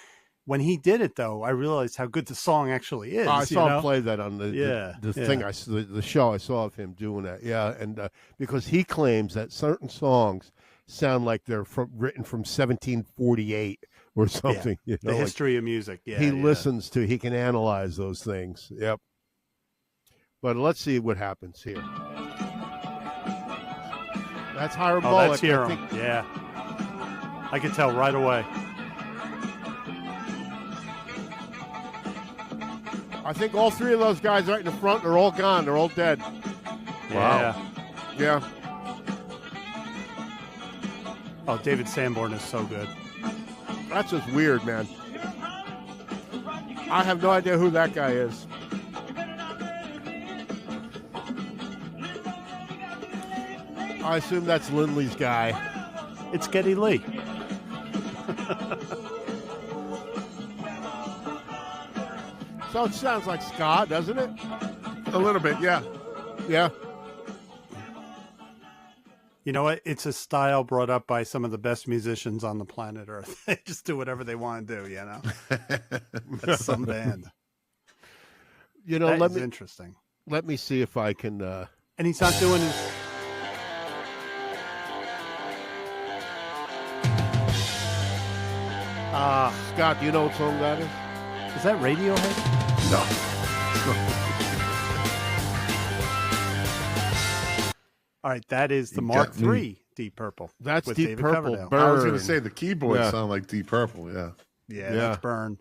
When he did it, though, I realized how good the song actually is. I saw you know? him play that on the thing the show I saw of him doing that. Yeah, and because he claims that certain songs sound like they're written from 1748 or something. You know, The like history of music. Yeah, he listens to. He can analyze those things. Yep. But let's see what happens here. That's Hiram Oh, Bullock. that's Hero. I think, Yeah, I could tell right away. I think all three of those guys right in the front are all gone. They're all dead. Yeah. Yeah. Oh, David Sanborn is so good. That's just weird, man. I have no idea who that guy is. I assume that's Lindley's guy. It's Geddy Lee. So it sounds like ska, doesn't it? A little bit, yeah. Yeah. You know what? It's a style brought up by some of the best musicians on the planet Earth. They just do whatever they want to do, you know? That's some band. You know, That is interesting. Let me see if I can... And he's not doing his... Scott, do you know what song that is? Is that Radiohead? No. All right, that is the Mark III Deep Purple. That's with Deep David Purple. Coverdale. Burn. I was going to say the keyboards sound like Deep Purple. Yeah. Yeah, that's Burn.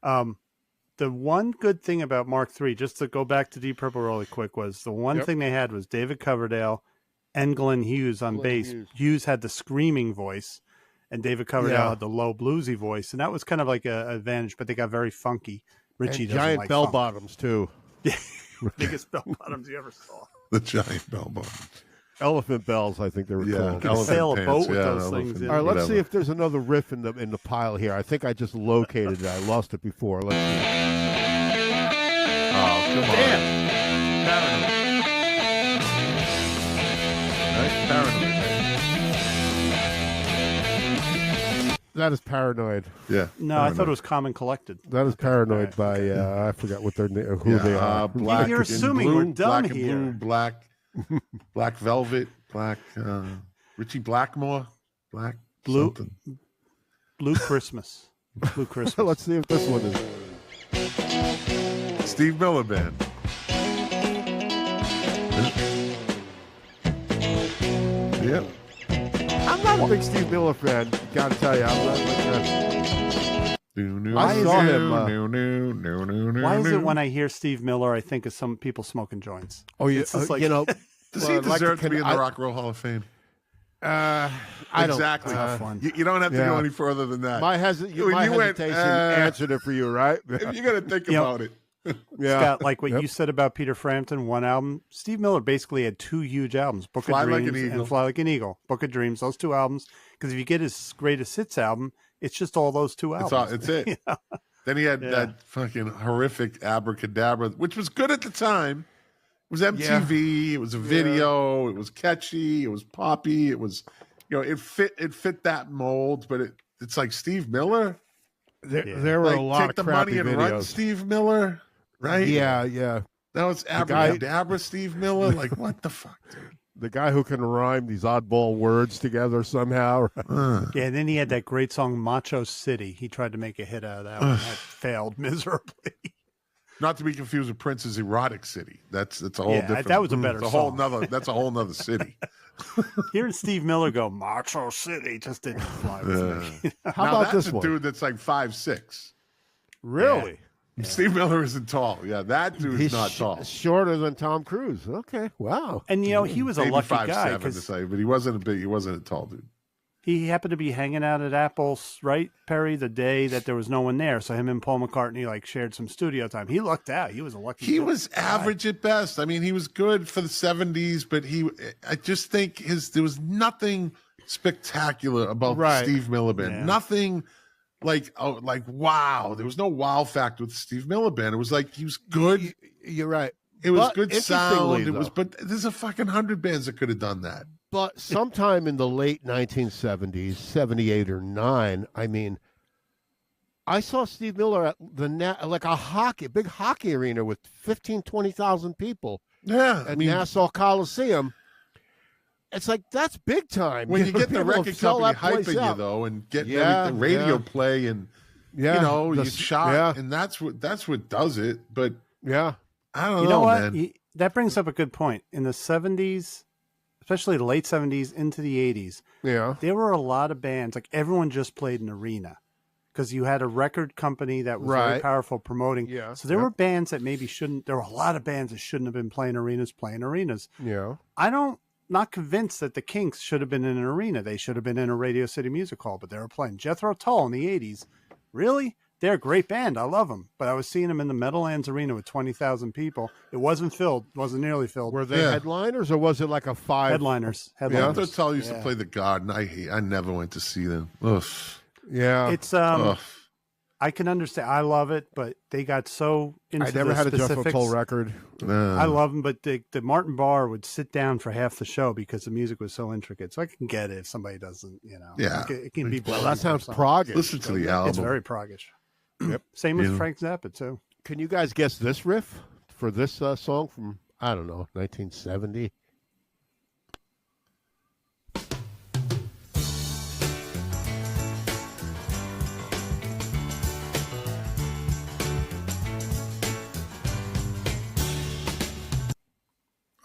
The one good thing about Mark III, just to go back to Deep Purple really quick, was the one thing they had was David Coverdale and Glenn Hughes on bass. Hughes had the screaming voice, and David Coverdale had the low bluesy voice, and that was kind of like an advantage. But they got very funky. Ritchie and doesn't giant like bell funk. bottoms too. Biggest bell bottoms you ever saw. The giant bell bottoms. Elephant bells, I think they were called. You could sail a boat with those things. All right, let's see if there's another riff in the pile here. I think I just located it. I lost it before. Let's see. Oh, come on. Damn. Paranoid. That is Paranoid. Yeah. No, Paranoid. I thought it was Common Collected. That is Paranoid by I forgot what who they are. Black You're and assuming blue, we're done black and here. Blue, black velvet, black Ritchie Blackmore, black Blue something. Blue Christmas. Blue Christmas. Let's see if this one is. Steve Miller Band. Yep. I'm not a big Steve Miller fan. Gotta tell you, I'm not like I saw him. Why is it when I hear Steve Miller, I think of some people smoking joints? Oh, yeah, It's just like, you know. Does he deserve to be in the Rock and Roll Hall of Fame? I Exactly. don't. You don't have to go any further than that. My hesitation answered it for you, right? If you're going to think about it. Scott, like what you said about Peter Frampton, one album. Steve Miller basically had two huge albums, Book Fly of Like Dreams an Eagle. and Fly Like an Eagle. Book of Dreams, those two albums. Because if you get his greatest hits album, it's just all those two albums. It's it. Then he had that fucking horrific Abracadabra, which was good at the time. It was MTV. It was a video. It was catchy. It was poppy. It was, it fit that mold. But it's like Steve Miller. There were a lot take of the crappy money and videos. run Steve Miller, right? Yeah. Now it's Abracadabra Steve Miller. Like, what the fuck, dude? The guy who can rhyme these oddball words together somehow. Yeah, and then he had that great song Macho City. He tried to make a hit out of that one. That failed miserably. Not to be confused with Prince's Erotic City. That's a whole different. That was a better song. That's a whole nother city. Hearing Steve Miller go Macho City just didn't fly with me. How now about that's this a one? dude that's like 5'6". Really? Yeah. Steve Miller isn't tall. Yeah, that dude's He's not tall. Shorter than Tom Cruise. Okay, wow. And he was a Maybe lucky 5'7" guy to because say, but he wasn't a tall dude. he happened to be hanging out at Apple's, right, Perry, the day that there was no one there. So him and Paul McCartney shared some studio time. He lucked out. He was a lucky guy. He was average at best. I mean, he was good for the 70s, but I just think there was nothing spectacular about the Steve Miller Band. Yeah. Nothing like wow. There was no wow factor with the Steve Miller Band. It was like he was good. You're right. It was But good sound. interestingly, But there's a fucking 100 bands that could have done that. But sometime in the late 1970s, 78 or 9, I mean, I saw Steve Miller at a big hockey arena with 15, 20,000 people. Yeah. At Nassau Coliseum. It's like, that's big time. When you get the people record fill company that place hyping you, up. though, and getting everything radio play and, you shot, and that's what does it. But yeah, I don't know, You know what? man. That brings up a good point. In the 70s, especially the late 70s into the 80s, there were a lot of bands, like everyone just played an arena because you had a record company that was very powerful promoting. Yeah. So there were bands that maybe there were a lot of bands that shouldn't have been playing arenas. Yeah. Not convinced that the Kinks should have been in an arena. They should have been in a Radio City Music Hall, but they were playing Jethro Tull in the 80s. Really? They're a great band. I love them. But I was seeing them in the Meadowlands Arena with 20,000 people. It wasn't filled. Wasn't nearly filled. Were they headliners or was it like a 5? Headliners. Jethro Tull used to play the Garden. I never went to see them. Ugh. Yeah. It's I can understand. I love it, but they got so into I never the had a Jethro specifics. Tull record. I love them, but the Martin Barr would sit down for half the show because the music was so intricate. So I can get it if somebody doesn't, Yeah. It can be. Well, that sounds proggish. Listen to the album. It's very proggish. Yep. Same with Frank Zappa too. Can you guys guess this riff for this song from, I don't know, 1970?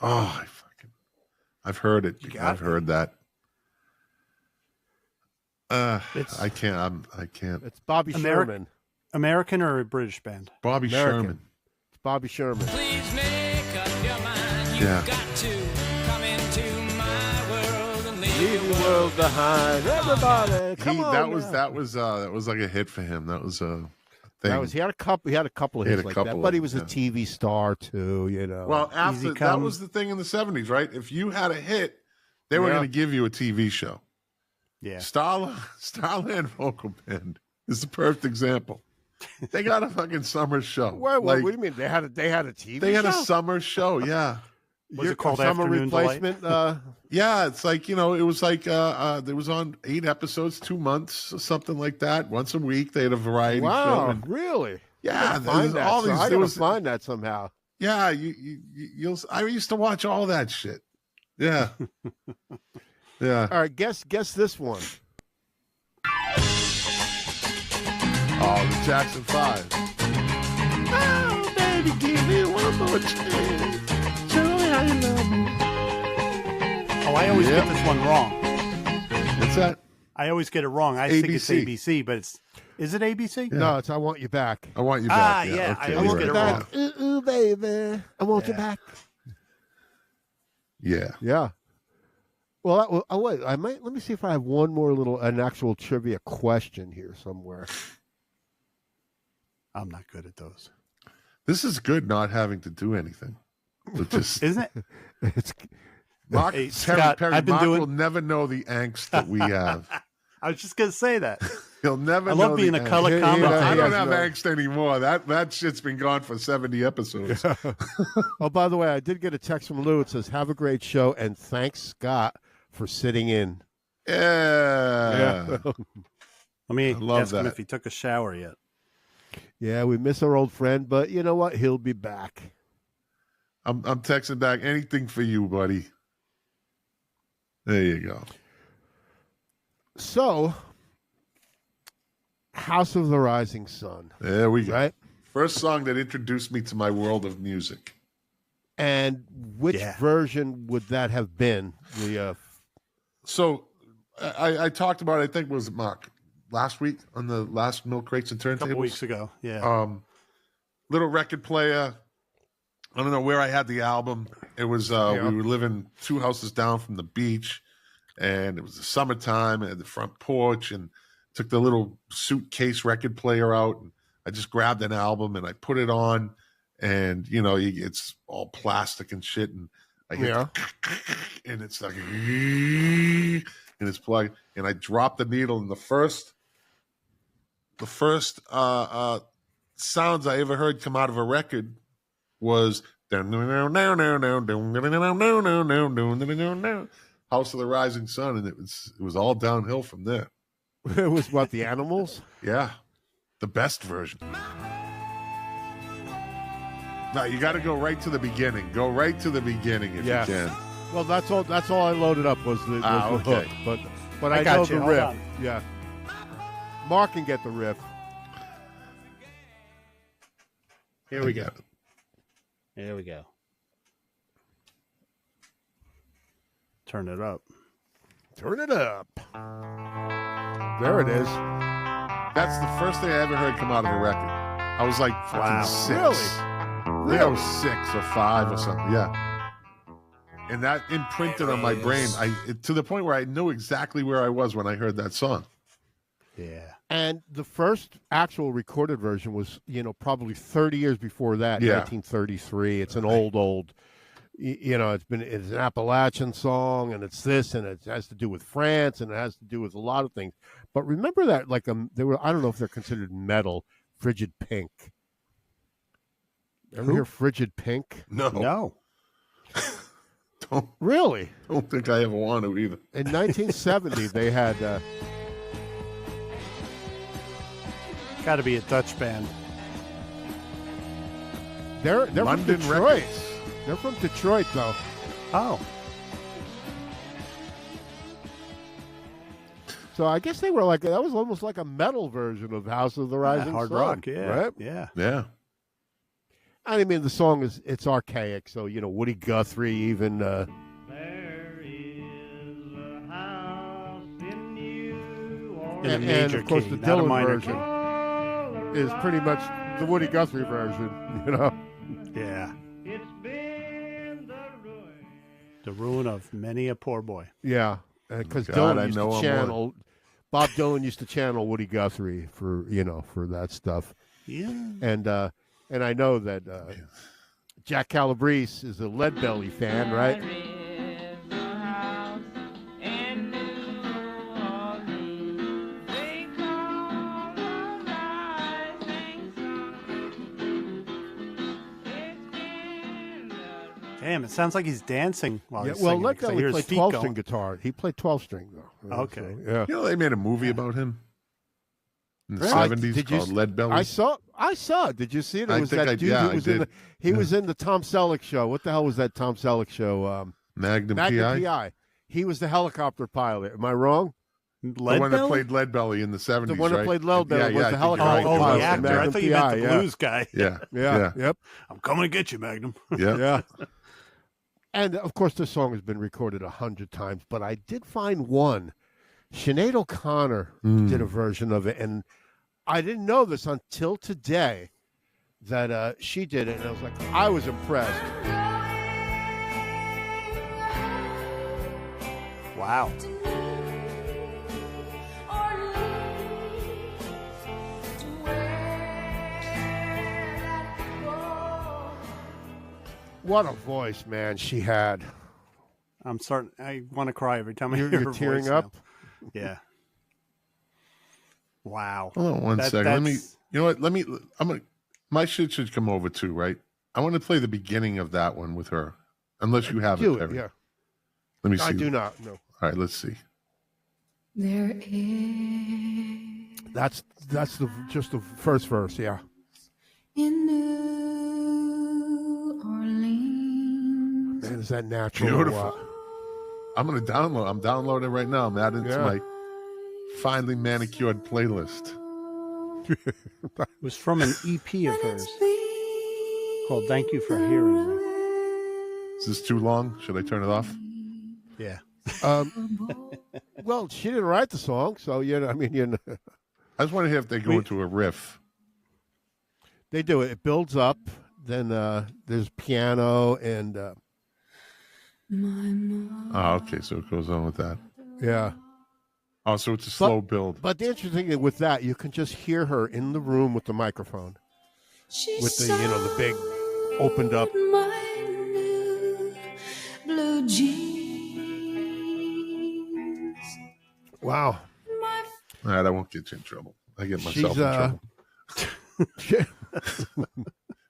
Oh, I've heard it. I've heard that. I can't. I can't. It's Bobby Sherman. American or a British band? Bobby American. Sherman. It's Bobby Sherman. Please make up your mind. You've got to come into my world and leave the world behind. Everybody, come on. That was like a hit for him. That was a thing. He had a couple of hits like that, but he was a TV star too. Well, after that was the thing in the 70s, right? If you had a hit, they were going to give you a TV show. Yeah. Starland Vocal Band is the perfect example. They got a fucking summer show. What do you mean? They had a TV show? They had a summer show, yeah. Was it called Summer Afternoon Replacement? Yeah, it's like, it was like there was on 8 episodes, 2 months, or something like that. Once a week, they had a variety show. Wow, really? Yeah, I gotta find that somehow. Yeah, you'll. I used to watch all that shit. Yeah, yeah. All right, guess this one. Oh, the Jackson 5. Oh, baby, give me one more chance. Show me how you love me. Oh, I always get this one wrong. What's that? I always get it wrong. I think it's ABC, but is it ABC? Yeah. No, it's I Want You Back. I Want You Back. Yeah. Okay, I always get it wrong. Ooh, baby. I want you back. Yeah. Yeah. Well, wait. Let me see if I have one more an actual trivia question here somewhere. I'm not good at those. This is good not having to do anything. Just, isn't it? It's Mark, hey, Scott, Perry, Mark will never know the angst that we have. I was just going to say that. He'll never know. I love being a color commentator. I don't have angst anymore. That shit's been gone for 70 episodes. Oh, by the way, I did get a text from Lou. It says, "Have a great show, and thanks, Scott, for sitting in." Yeah. Let me ask him if he took a shower yet. Yeah, we miss our old friend, but you know what? He'll be back. I'm texting back. Anything for you, buddy. There you go. So, House of the Rising Sun. There we go. Right? First song that introduced me to my world of music. And which version would that have been? So, I talked about, I think, was it Mark? Last week on the last Milk Crates and Turntables? A couple weeks ago, yeah. Little record player. I don't know where I had the album. It was, we were living 2 houses down from the beach, and it was the summertime, and the front porch, and took the little suitcase record player out, and I just grabbed an album, and I put it on, and, it's all plastic and shit, and I hit and it's like, and it's plugged, and I dropped the needle, and the first sounds I ever heard come out of a record was House of the Rising Sun, and it was all downhill from there. It was what, the Animals? Yeah, the best version. No, you got to go right to the beginning. Go right to the beginning if you can. Well, that's all I loaded up was the hook, but I know the riff. On. Yeah, Mark can get the riff. Here we go. Here we go. Turn it up. Turn it up. There it is. That's the first thing I ever heard come out of a record. I was like fucking 6. Really? I was 6 or 5 or something. Yeah. And that imprinted on my brain. To the point where I knew exactly where I was when I heard that song. Yeah. And the first actual recorded version was, probably 30 years before that, 1933. It's an old it's an Appalachian song, and it's this, and it has to do with France, and it has to do with a lot of things. But remember that, like, they were, I don't know if they're considered metal, Frigid Pink. Ever hear Frigid Pink? No. Really? Don't think I ever want to either. In 1970, they had. Got to be a Dutch band. They're from London Detroit. Records. They're from Detroit, though. Oh. So I guess they were like, that was almost like a metal version of House of the Rising hard Sun. rock, yeah. Right? Yeah. Yeah. I mean, the song it's archaic, so, Woody Guthrie even. There is a house in New Orleans. In a and major of course, key, the not a Dylan minor version key. is pretty much the Woody Guthrie version, Yeah. It's been the ruin. The ruin of many a poor boy. Yeah, because God, Dylan I used know to I'm channel. Bob Dylan used to channel Woody Guthrie for that stuff. Yeah. And I know that Jack Calabrese is a Leadbelly fan, right? Damn, it sounds like he's dancing while he's Well, singing. 'cause I hear Leadbelly his played feet 12-string going. guitar. He played 12-string though. Okay. So, yeah. They made a movie about him in the Really? 70s Did you called s- Leadbelly. I saw it. Did you see it? It I was think that I- dude yeah, who was I in the did. he was in the Tom Selleck show. What the hell was that Tom Selleck show? Magnum Magnum PI. PI. He was the helicopter pilot. Am I wrong? The one that Leadbelly? played Leadbelly in the 70s, The one that right? played Leadbelly was I the think you're helicopter right. Oh, It the was actor. I Magnum thought you meant PI, the yeah. blues guy. Yeah. Yep. I'm coming to get you, Magnum. Yeah. Yeah. And of course, this song has been recorded 100 times, but I did find one. Sinead O'Connor did a version of it, and I didn't know this until today that she did it, and I was impressed. Wow. What a voice, man, she had. I'm starting. I want to cry every time I hear You're her tearing voice up? now. Yeah. Wow. Hold on one second. Let me. You know what? I'm gonna. My shit should come over too, right? I want to play the beginning of that one with her, unless you have Do it. it, Perry. yeah. Let me see. I do not. No. All right, let's see. There is That's just the first verse, yeah. in New Orleans. Man, is that natural? or Beautiful. what? I'm gonna download. I'm downloading it right now. I'm adding it to Yeah. my finely manicured playlist. It was from an EP of hers called "Thank You for Hearing Me." Is this too long? Should I turn it off? Yeah. Well, she didn't write the song, so I mean, I just want to hear if they go into a riff. they do it. It builds up. Then there's piano and Oh, okay. So it goes on with that. yeah. Oh, so it's a slow build. But the interesting thing with that, you can just hear her in the room with the microphone, with the the big opened up. My new blue jeans. Wow. All right, I won't get you in trouble. I get myself She's, in trouble.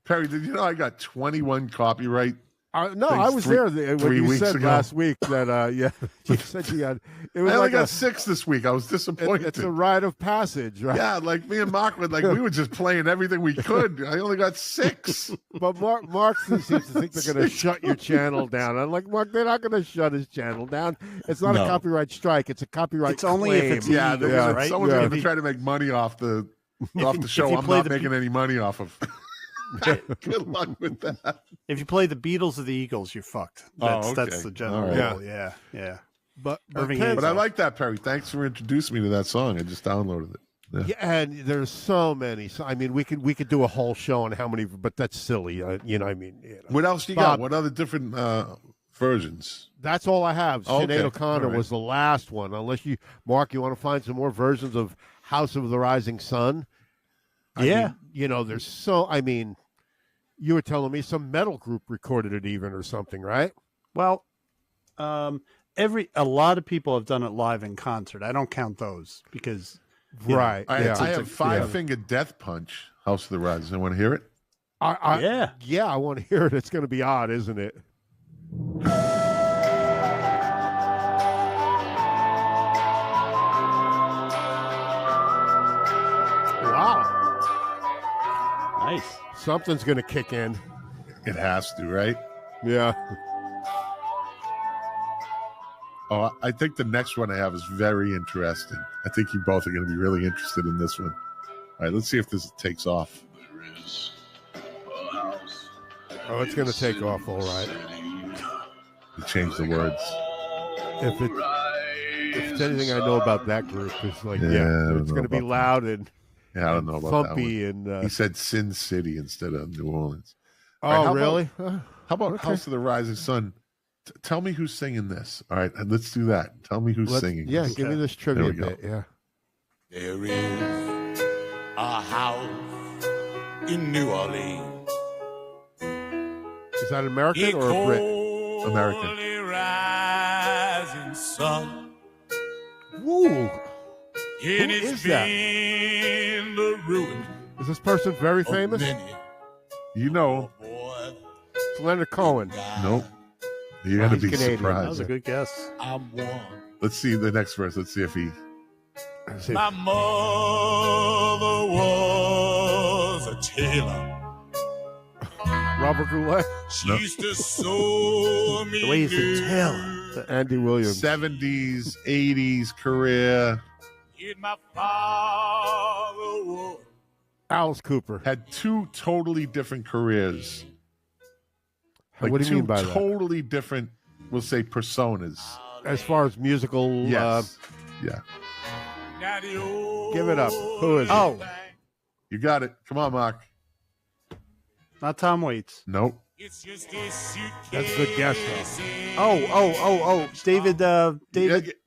Perry, did you know I got 21 copyright? No, things I was there when 3 you weeks said ago. last week that yeah, you said you had. It was I only like got 6 this week. I was disappointed. it's a rite of passage, right? Yeah, like me and Mark were we were just playing everything we could. I only got 6. But Mark seems to think they're going to shut your channel down. I'm like, Mark, they're not going to shut his channel down. It's not a No. copyright strike. It's a copyright It's only if claim. it's Yeah, legal, yeah, right? someone's Yeah. going to try to make money off the show. you I'm play not the making any money off of. Good luck with that. If you play the Beatles or the Eagles, you're fucked. That's okay. the general All right. rule. Yeah. Yeah. But Irving Ken- Hayes. But I like that, Perry. Thanks for introducing me to that song. I just downloaded it. Yeah. yeah, and there's so many. So, I mean, we could do a whole show on how many, but that's silly. I mean, What else you Bob. got? What other different versions? that's all I have. Okay, Sinead O'Connor all right. was the last one. Unless you, Mark, you want to find some more versions of House of the Rising Sun? I Yeah. mean, there's so. I mean, You were telling me some metal group recorded it even or something, right? Well, a lot of people have done it live in concert. I don't count those because right. I have Five Finger Death Punch, House of the Rising. I want to hear it. Yeah, I want to hear it. It's going to be odd, isn't it? Wow. Nice. Something's going to kick in. It has to, right? Yeah. Oh, I think the next one I have is very interesting. I think you both are going to be really interested in this one. All right, let's see if this takes off. Oh, it's going to take off all right. You change the words. If it's anything I know about that group, it's like, it's going to be loud and I don't know about thumpy that one. and he said Sin City instead of New Orleans. Oh, right, really? How about House of the Rising Sun? Tell me who's singing this. All right, let's do that. Tell me who's singing. Yeah, this. give me this trivia bit. Yeah. There is a house in New Orleans. Is that American or a Brit? American. Rising sun. Woo! Who is that? The ruin Is this person very famous? You know. It's Leonard Cohen. Nope. You're going to be Canadian. surprised. That was a good guess. I'm one. Let's see the next verse. Let's see if he... My mother was a tailor. Robert Goulet. She used to sew me The way he's a tailor. Andy Williams. 70s, 80s career. Did my father was. Alice Cooper. Had two totally different careers. Like what do you mean by two totally different, we'll say, personas. As far as musical... Yes. Yeah. Give it up. Who is it? You got it. Come on, Mark. Not Tom Waits. Nope. That's a good guess, though. Oh. David. Yeah,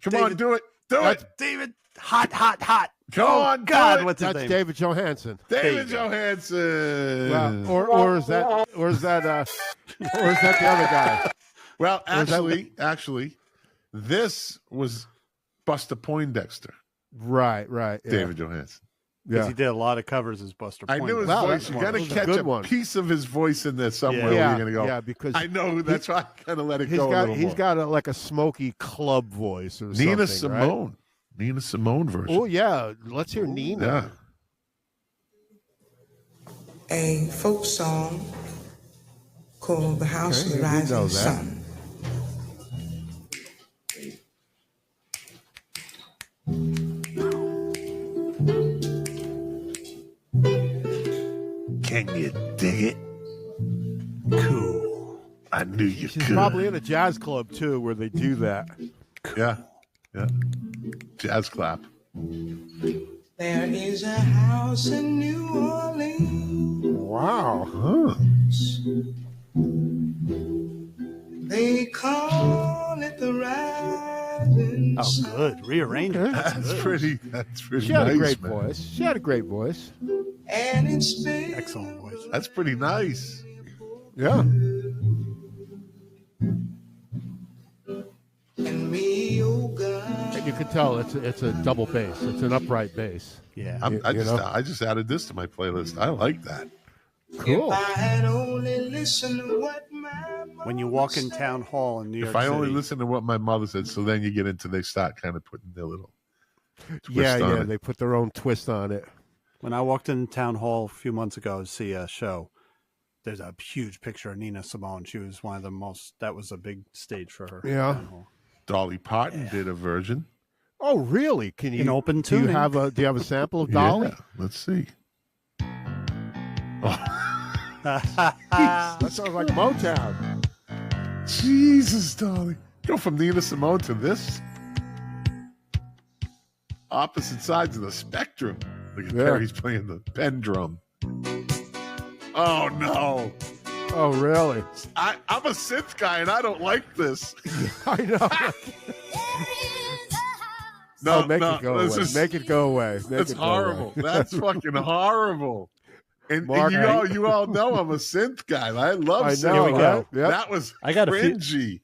come on, do it. Do it. David. Hot. Come on, God, do it. what's his That's name? David Johansen. David Johansen. Well, or is that the other guy? Well, actually, this was Buster Poindexter. Right. Yeah. David Johansen. Because Yeah. he did a lot of covers as Buster I Poindexter. knew his Wow, voice. that's You one. got to That was a catch good a one. piece of his voice in there somewhere. Yeah, Where you're going to go. yeah, because I know that's why I kind of let it he's go. got like a smoky club voice or Nina something, Simone. right? Nina Simone version. Oh yeah, let's hear Nina. Yeah. A folk song called The House of the Rising Sun. Can you dig it? Cool. I knew you She's could. probably in a jazz club too, where they do that. Yeah. Jazz clap. There is a house in New Orleans. Wow. Huh. They call it the Rising Oh, Sun. good. Rearrangement. That's pretty She had nice, a great man. voice. She had a great voice. And it's been Excellent voice. That's pretty nice. Yeah. and me, oh God. And you can tell it's a double bass. It's an upright bass. Yeah. I just added this to my playlist. I like that. Cool. If I had only listened to what my When you walk in town hall in New York If I City. only listen to what my mother said, so then you get into they start kind of putting their little twist Yeah, on it. they put their own twist on it. When I walked in town hall a few months ago to see a show, there's a huge picture of Nina Simone. She was one of the most. That was a big stage for her. Yeah. Town hall. Dolly Parton did a version. Oh, really? Can you In open do you tuning. have a sample of Dolly? Yeah, let's see. That sounds like Motown. Jesus, Dolly. Go from Nina Simone to this. Opposite sides of the spectrum. Look at Perry's playing the pen drum. Oh, no. Oh, really? I'm a synth guy, and I don't like this. I know. No, make it go away. Make it go away. That's horrible. That's fucking horrible. And Mark, you all know I'm a synth guy. I love synth. Here we go. Yep. That was I got cringy.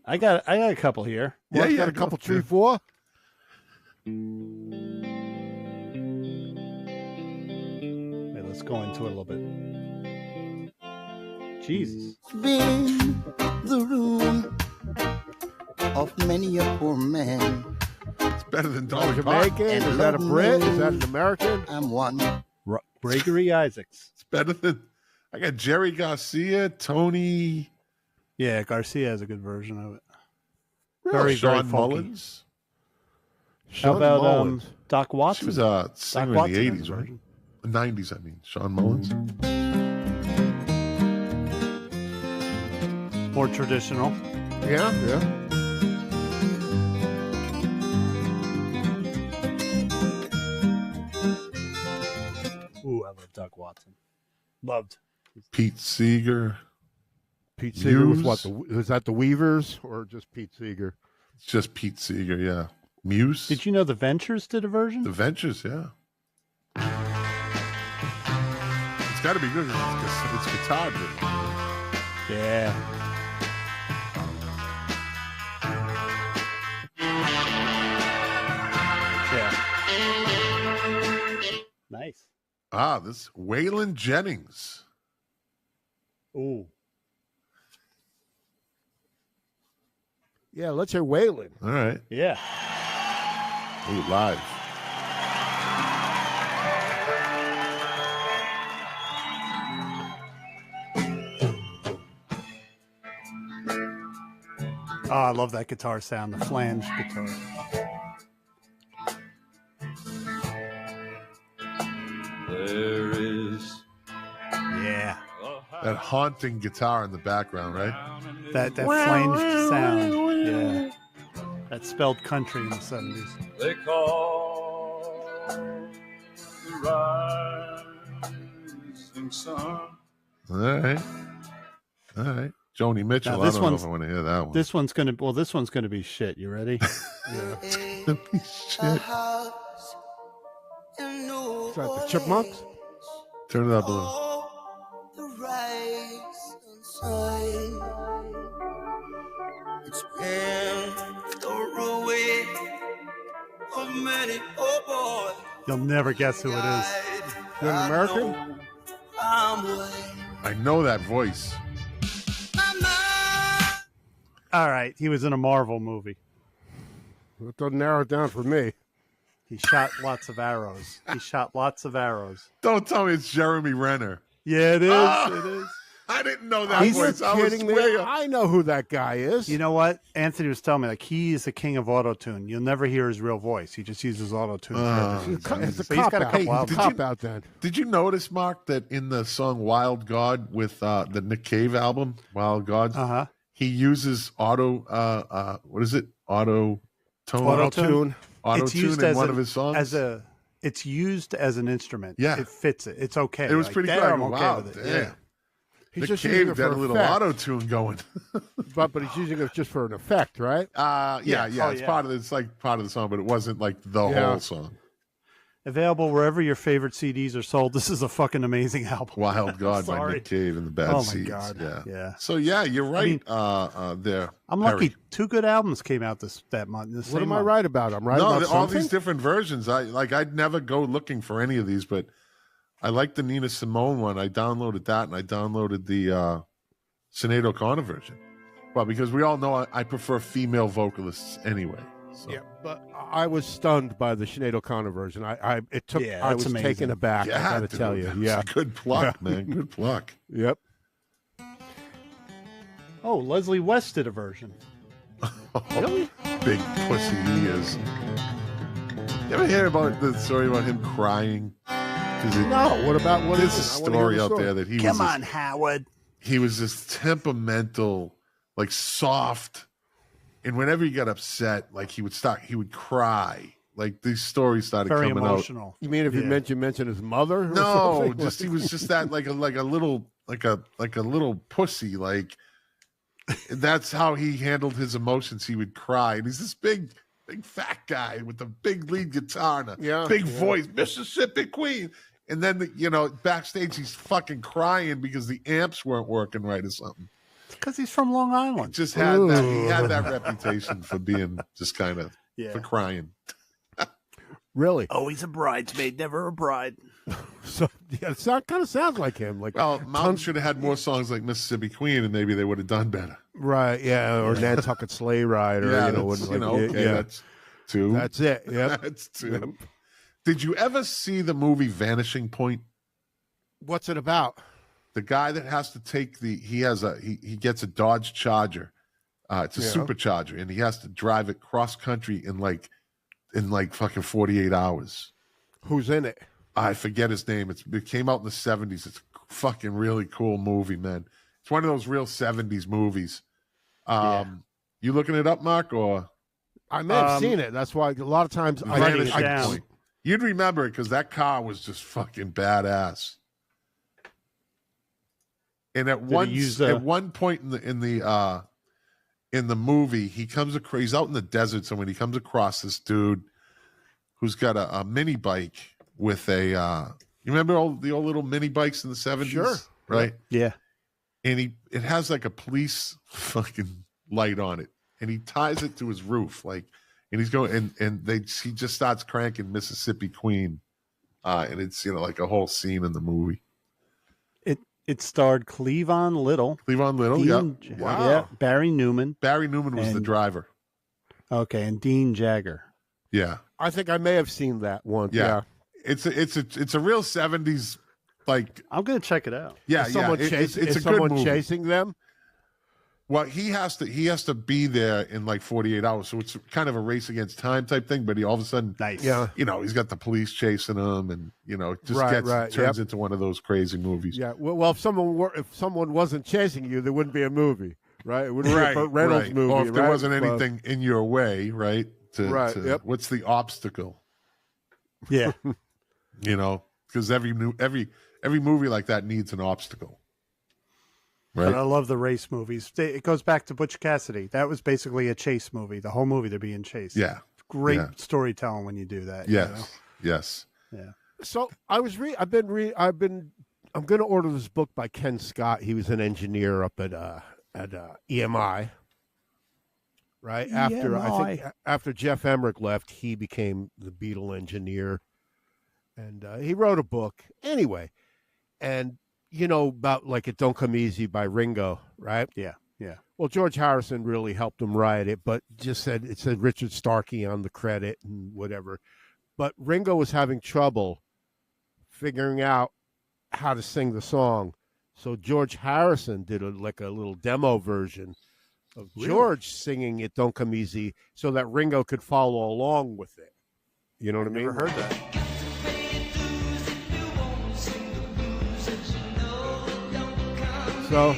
I got a couple here. Mark's got a couple, 3, 4. Wait, let's go into it a little bit. Jesus. Been the room of many a poor man. It's better than Dolly Jamaican? Parton. Is that a Brit? Is that an American? I'm one. Gregory Isaacs. It's better than. I got Jerry Garcia, Tony. Yeah, Garcia has a good version of it. Very Sean funky. Mullins. How about Doc Watson? She was a singer Doc in the Watson 80s, right? 90s, I mean. Sean Mullins. More traditional. Yeah. Ooh, I love Doc Watson. Loved. Pete Seeger. Pete Seeger was what? Was that the Weavers or just Pete Seeger? It's just Pete Seeger, yeah. Muse. Did you know the Ventures did a version? The Ventures, yeah. It's got to be good. It's guitar driven. Yeah. Nice. This Waylon Jennings. Ooh. Yeah, let's hear Waylon. All right. Yeah. Ooh, live. Oh, I love that guitar sound, the flange guitar. There is. Yeah. That haunting guitar in the background, right? That flanged sound. Yeah. That spelled country in the 70s. They call the rising sun. All right. Joni Mitchell. Now, I don't know if I want to hear that one. This one's gonna be shit. You ready? Yeah. It's gonna be shit. Is that the Chipmunks? Turn it up a little. The rising sun. It's been the ruin of many a boy. You'll never guess who it is. You're an American? I know that voice. All right, he was in a Marvel movie. That doesn't narrow it down for me. He shot lots of arrows. Don't tell me it's Jeremy Renner. Yeah, it is. It is. I didn't know that Are voice. you I was kidding me? way up. I know who that guy is. You know what? Anthony was telling me, like, he is the king of auto-tune. You'll never hear his real voice. He just uses auto-tune. It's a So he's got a cop-out. couple albums. Cop-out then. Did you notice, Mark, that in the song Wild God with the Nick Cave album, Wild God, he uses auto-tune Auto-tune. It's used in as one of his songs? It's used as an instrument. Yeah. It fits it. It's okay. It was Like, pretty there, good. I'm okay Wow, with it. damn. Yeah. He's Nick just Cave using it had for a little effect. auto-tune going. But he's using it just for an effect, right? Yeah. It's part of it's like part of the song, but it wasn't like the whole song. Available wherever your favorite CDs are sold. This is a fucking amazing album. Wild God by Sorry. Nick Cave and the Bad Oh my Seeds. God. Yeah. So yeah, you're right. There, I'm lucky. 2 good albums came out that month. What am I right about? I'm right about all something? these different versions. I'd never go looking for any of these, but I like the Nina Simone one. I downloaded that, and I downloaded the Sinead O'Connor version. Well, because we all know I prefer female vocalists anyway. So. Yeah, but I was stunned by the Sinead O'Connor version. I was amazing. taken aback. I gotta tell you. Yeah, good pluck, man. Good pluck. Yep. Oh, Leslie West did a version. Really? Big pussy he is. You ever hear about the story about him crying? No. What about what There's is a it? I wanna story hear the out there that he Come was. on, Howard. He was this temperamental, like soft, and whenever he got upset, like he would cry. Like these stories started Very coming emotional. out. You mean if you mention his mother? Or No, something? just he was just that like a little pussy. Like that's how he handled his emotions. He would cry, and he's this big fat guy with a big lead guitar and a big voice, Mississippi Queen. And then, backstage he's fucking crying because the amps weren't working right or something. Because he's from Long Island. Just had that. He had that reputation for being just kind of for crying. Really? Always a bridesmaid, never a bride. So yeah, it kind of sounds like him. Like, well, Mountain should have had more songs like Mississippi Queen, and maybe they would have done better. Right? Yeah, or Nantucket Sleigh Ride, or that's two. That's it. Yeah, that's two. Yep. Did you ever see the movie Vanishing Point? What's it about? The guy that has to take he gets a Dodge Charger. It's a supercharger, and he has to drive it cross country in like fucking 48 hours. Who's in it? I forget his name. It came out in the 70s. It's a fucking really cool movie, man. It's one of those real 70s movies. You looking it up, Mark, or? I may have seen it. That's why a lot of times you'd remember it because that car was just fucking badass. And at one point in the movie, he's out in the desert. So when he comes across this dude who's got a mini bike with you remember the old little mini bikes in the 70s? Sure. Right? Yeah. And it has like a police fucking light on it. And he ties it to his roof. And he's going, he just starts cranking Mississippi Queen. And it's, like a whole scene in the movie. It starred Cleavon Little. Yeah. Wow. Yeah. Barry Newman. Barry Newman was the driver. Okay, and Dean Jagger. Yeah. I think I may have seen that one. Yeah. It's a real 70s, like. I'm going to check it out. Yeah, Is someone chasing them? Well, he has to be there in like 48 hours. So it's kind of a race against time type thing, but he all of a sudden, nice. Yeah. He's got the police chasing him, and it turns into one of those crazy movies. Yeah. Well, if someone wasn't chasing you, there wouldn't be a movie, right? It wouldn't be a Burt Reynolds movie. Or if there wasn't anything in your way, right? What's the obstacle? Yeah. Because every movie like that needs an obstacle. Right. But I love the race movies. It goes back to Butch Cassidy. That was basically a chase movie. The whole movie, they're being chased. Yeah. Great storytelling when you do that. Yes. Yes. Yeah. So I'm going to order this book by Ken Scott. He was an engineer up at EMI. Right after Jeff Emmerich left, he became the Beatle engineer, and he wrote a book anyway. And about like It Don't Come Easy by Ringo, right? Yeah, yeah. Well, George Harrison really helped him write it, but it said Richard Starkey on the credit and whatever. But Ringo was having trouble figuring out how to sing the song, so George Harrison did a little demo version of George singing It Don't Come Easy, so that Ringo could follow along with it. You know what I mean? Never heard that. So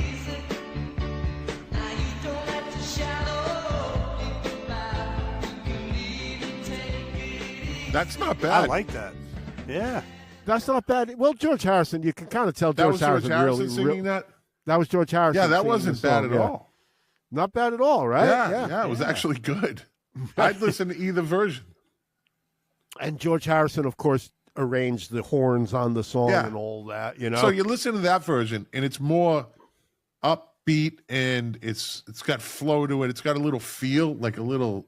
that's not bad. I like that. Yeah. That's not bad. Well, George Harrison, you can kind of tell George Harrison really singing that. That was George Harrison. Yeah, that wasn't bad at all. Not bad at all, right? Yeah, it was actually good. I'd listen to either version. And George Harrison, of course, arranged the horns on the song and all that, So you listen to that version, and it's more upbeat, and it's got flow to it. It's got a little feel, like a little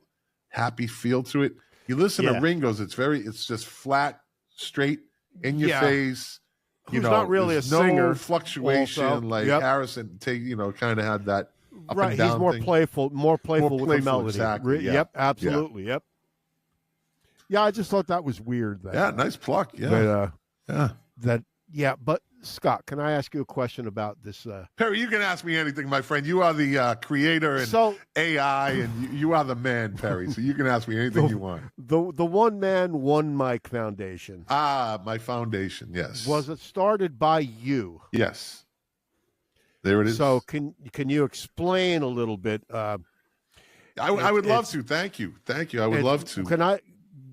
happy feel to it. You listen to Ringo's, it's just flat, straight, in your face. Who's not really a singer. No fluctuation also. like Harrison, kind of had that up and down he's more thing. playful with the melody. Exactly, Yep, absolutely, yep. Yeah, I just thought that was weird. Nice pluck. Yeah, But Scott, can I ask you a question about this? Perry, you can ask me anything, my friend. You are the creator and AI, and you are the man, Perry. So you can ask me anything you want. The One Man, One Mic Foundation. My foundation, yes. Was it started by you? Yes. There it is. So can you explain a little bit? I would love to. Thank you. I would love to.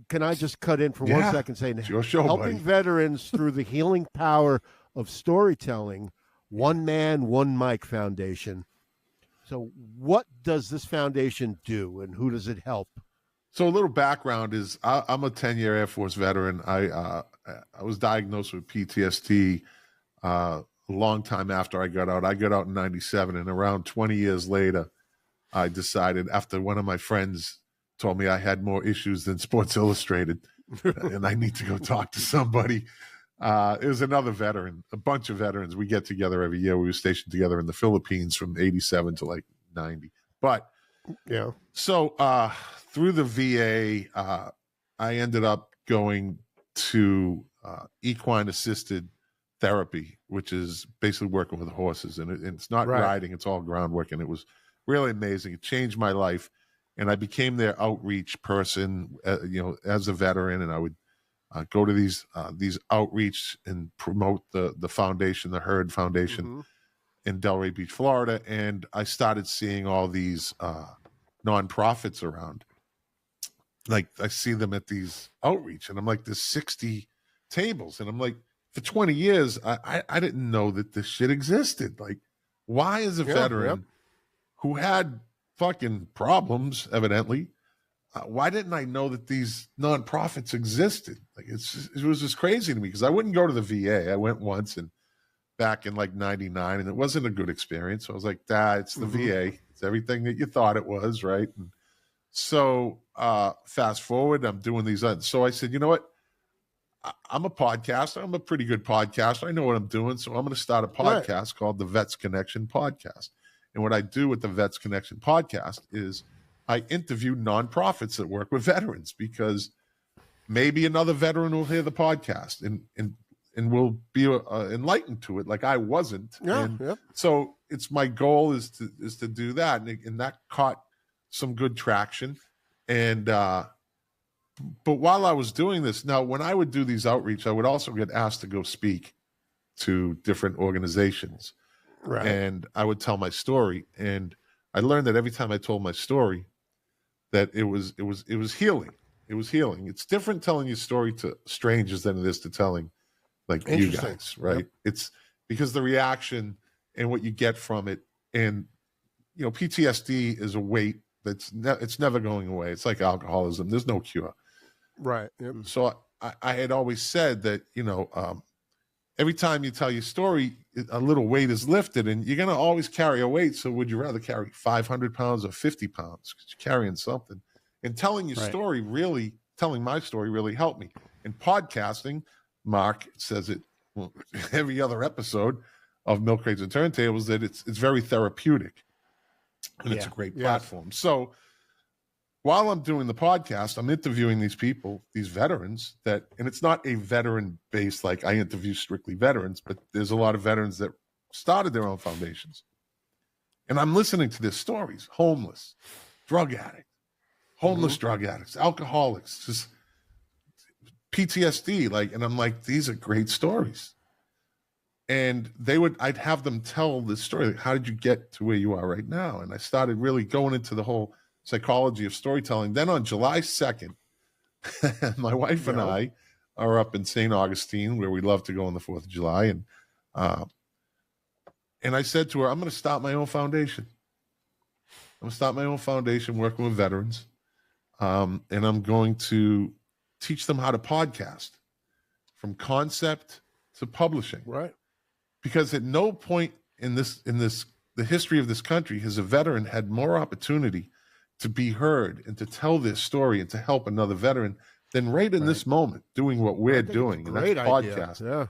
Can I just cut in for 1 second saying your show, helping veterans through the healing power of storytelling, One Man, One Mic Foundation. So what does this foundation do, and who does it help? So a little background is I'm a 10-year Air Force veteran. I was diagnosed with PTSD a long time after I got out. I got out in 97, and around 20 years later, I decided, after one of my friends told me I had more issues than Sports Illustrated and I need to go talk to somebody. It was another veteran, a bunch of veterans. We get together every year. We were stationed together in the Philippines from 87 to like 90. But yeah. So through the VA, I ended up going to equine assisted therapy, which is basically working with horses. And it's not riding, it's all groundwork. And it was really amazing. It changed my life. And I became their outreach person, as a veteran. And I would go to these outreach and promote the foundation, the Herd Foundation in Delray Beach, Florida. And I started seeing all these nonprofits around. Like, I see them at these outreach, and I'm like, there's 60 tables. And I'm like, for 20 years, I didn't know that this shit existed. Like, why is a veteran who had fucking problems, evidently, why didn't I know that these nonprofits existed? Like, it was just crazy to me, because I wouldn't go to the VA. I went once, and back in like 99, and it wasn't a good experience. So I was like, it's the VA. It's everything that you thought it was, right? And so fast forward, I'm doing these. So I said, you know what? I'm a podcaster. I'm a pretty good podcaster. I know what I'm doing. So I'm going to start a podcast called the Vets Connection Podcast. And what I do with the Vets Connection Podcast is I interview nonprofits that work with veterans, because maybe another veteran will hear the podcast and will be enlightened to it, like I wasn't. So it's my goal is to do that, and that caught some good traction. And but while I was doing this, now when I would do these outreach, I would also get asked to go speak to different organizations, and I would tell my story. And I learned that every time I told my story, that it was healing. It was healing. It's different telling your story to strangers than it is to telling like you guys, right? It's because the reaction and what you get from it, and PTSD is a weight that's it's never going away. It's like alcoholism. There's no cure. Right. So I had always said that, every time you tell your story, a little weight is lifted, and you're going to always carry a weight. So would you rather carry 500 pounds or 50 pounds? Because you're carrying something. And telling your story telling my story really helped me. And podcasting, Mark says it every other episode of Milk Crates and Turntables, that it's very therapeutic, and it's a great platform. So while I'm doing the podcast, I'm interviewing these people, these veterans and it's not a veteran based, like I interview strictly veterans, but there's a lot of veterans that started their own foundations. And I'm listening to their stories: homeless, drug addict, drug addicts, alcoholics, just PTSD, and I'm like, these are great stories. And I'd have them tell this story. Like, how did you get to where you are right now? And I started really going into the whole psychology of storytelling. Then on July 2nd, my wife and I are up in St. Augustine, where we love to go on the 4th of July. And I said to her, I'm going to start my own foundation. I'm going to start my own foundation working with veterans. And I'm going to teach them how to podcast, from concept to publishing. Right. Because at no point in the history of this country has a veteran had more opportunity to be heard and to tell their story and to help another veteran than right in this moment, doing what we're doing. And that's podcast.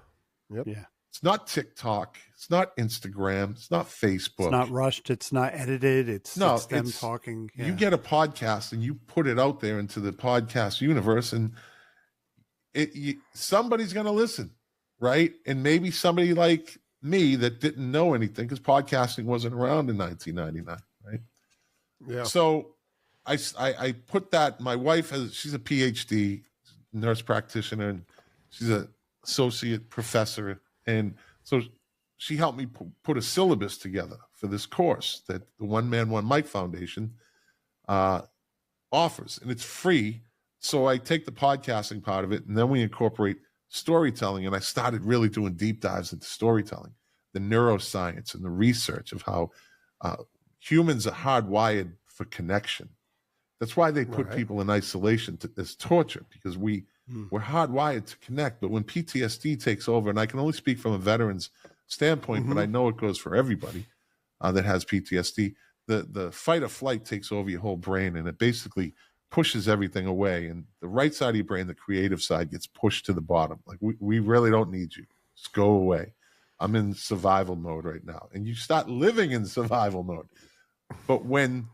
Yeah. It's not TikTok. It's not Instagram. It's not Facebook. It's not rushed. It's not edited. It's them talking. Yeah. You get a podcast and you put it out there into the podcast universe, and somebody's going to listen, right? And maybe somebody like me that didn't know anything, because podcasting wasn't around in 1999, right? Yeah. So I put that. My wife she's a PhD nurse practitioner, and she's an associate professor. And so she helped me put a syllabus together for this course that the One Man, One Mic Foundation offers. And it's free. So I take the podcasting part of it, and then we incorporate storytelling. And I started really doing deep dives into storytelling, the neuroscience and the research of how humans are hardwired for connection. That's why they put people in isolation as torture, because we're hardwired to connect. But when PTSD takes over, and I can only speak from a veteran's standpoint, but I know it goes for everybody that has PTSD, the fight or flight takes over your whole brain, and it basically pushes everything away. And the right side of your brain, the creative side, gets pushed to the bottom. Like, we really don't need you. Just go away. I'm in survival mode right now. And you start living in survival mode. But when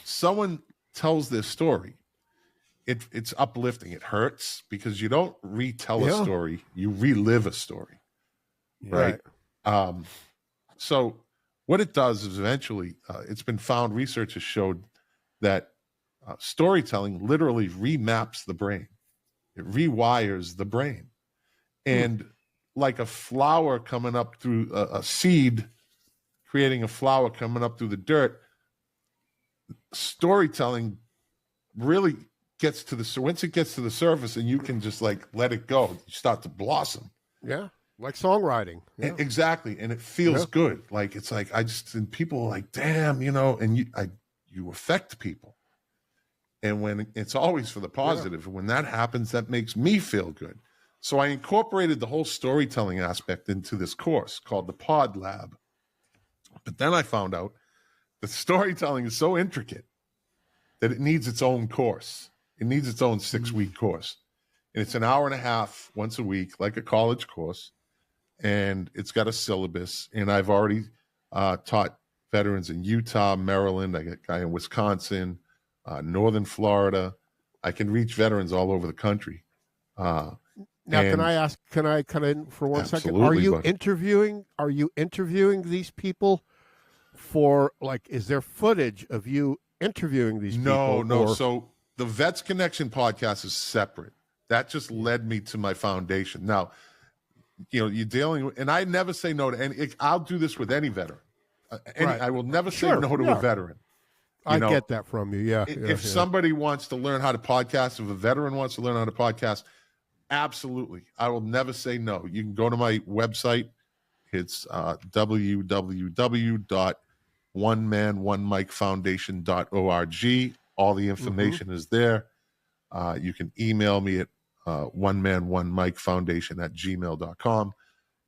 someone tells their story, it's uplifting. It hurts because you don't retell a story, you relive a story, right? So what it does is eventually, it's been found, research has showed that storytelling literally remaps the brain. It rewires the brain. And like a flower coming up through a seed, creating a flower coming up through the dirt, storytelling really gets to once it gets to the surface and you can just like let it go, you start to blossom. Yeah. Like songwriting. Yeah. Exactly. And it feels good. Like, it's like, and people are like, damn, and you affect people. And when it's always for the positive, when that happens, that makes me feel good. So I incorporated the whole storytelling aspect into this course called the Pod Lab. But then I found out the storytelling is so intricate that it needs its own course. It needs its own 6-week course. And it's an hour and a half once a week, like a college course. And it's got a syllabus. And I've already taught veterans in Utah, Maryland. I got a guy in Wisconsin, Northern Florida. I can reach veterans all over the country. Now, can I ask? Can I cut in for 1 second? Are you interviewing these people for, like? Is there footage of you interviewing these people? No. So the Vets Connection podcast is separate. That just led me to my foundation. Now, you're dealing with, and I never say no to any. I'll do this with any veteran. I will never say no to a veteran. I get that from you. Yeah. If somebody wants to learn how to podcast, if a veteran wants to learn how to podcast, absolutely. I will never say no. You can go to my website. It's www.oneman1micfoundation.org. All the information is there. You can email me at oneman1micfoundation@gmail.com.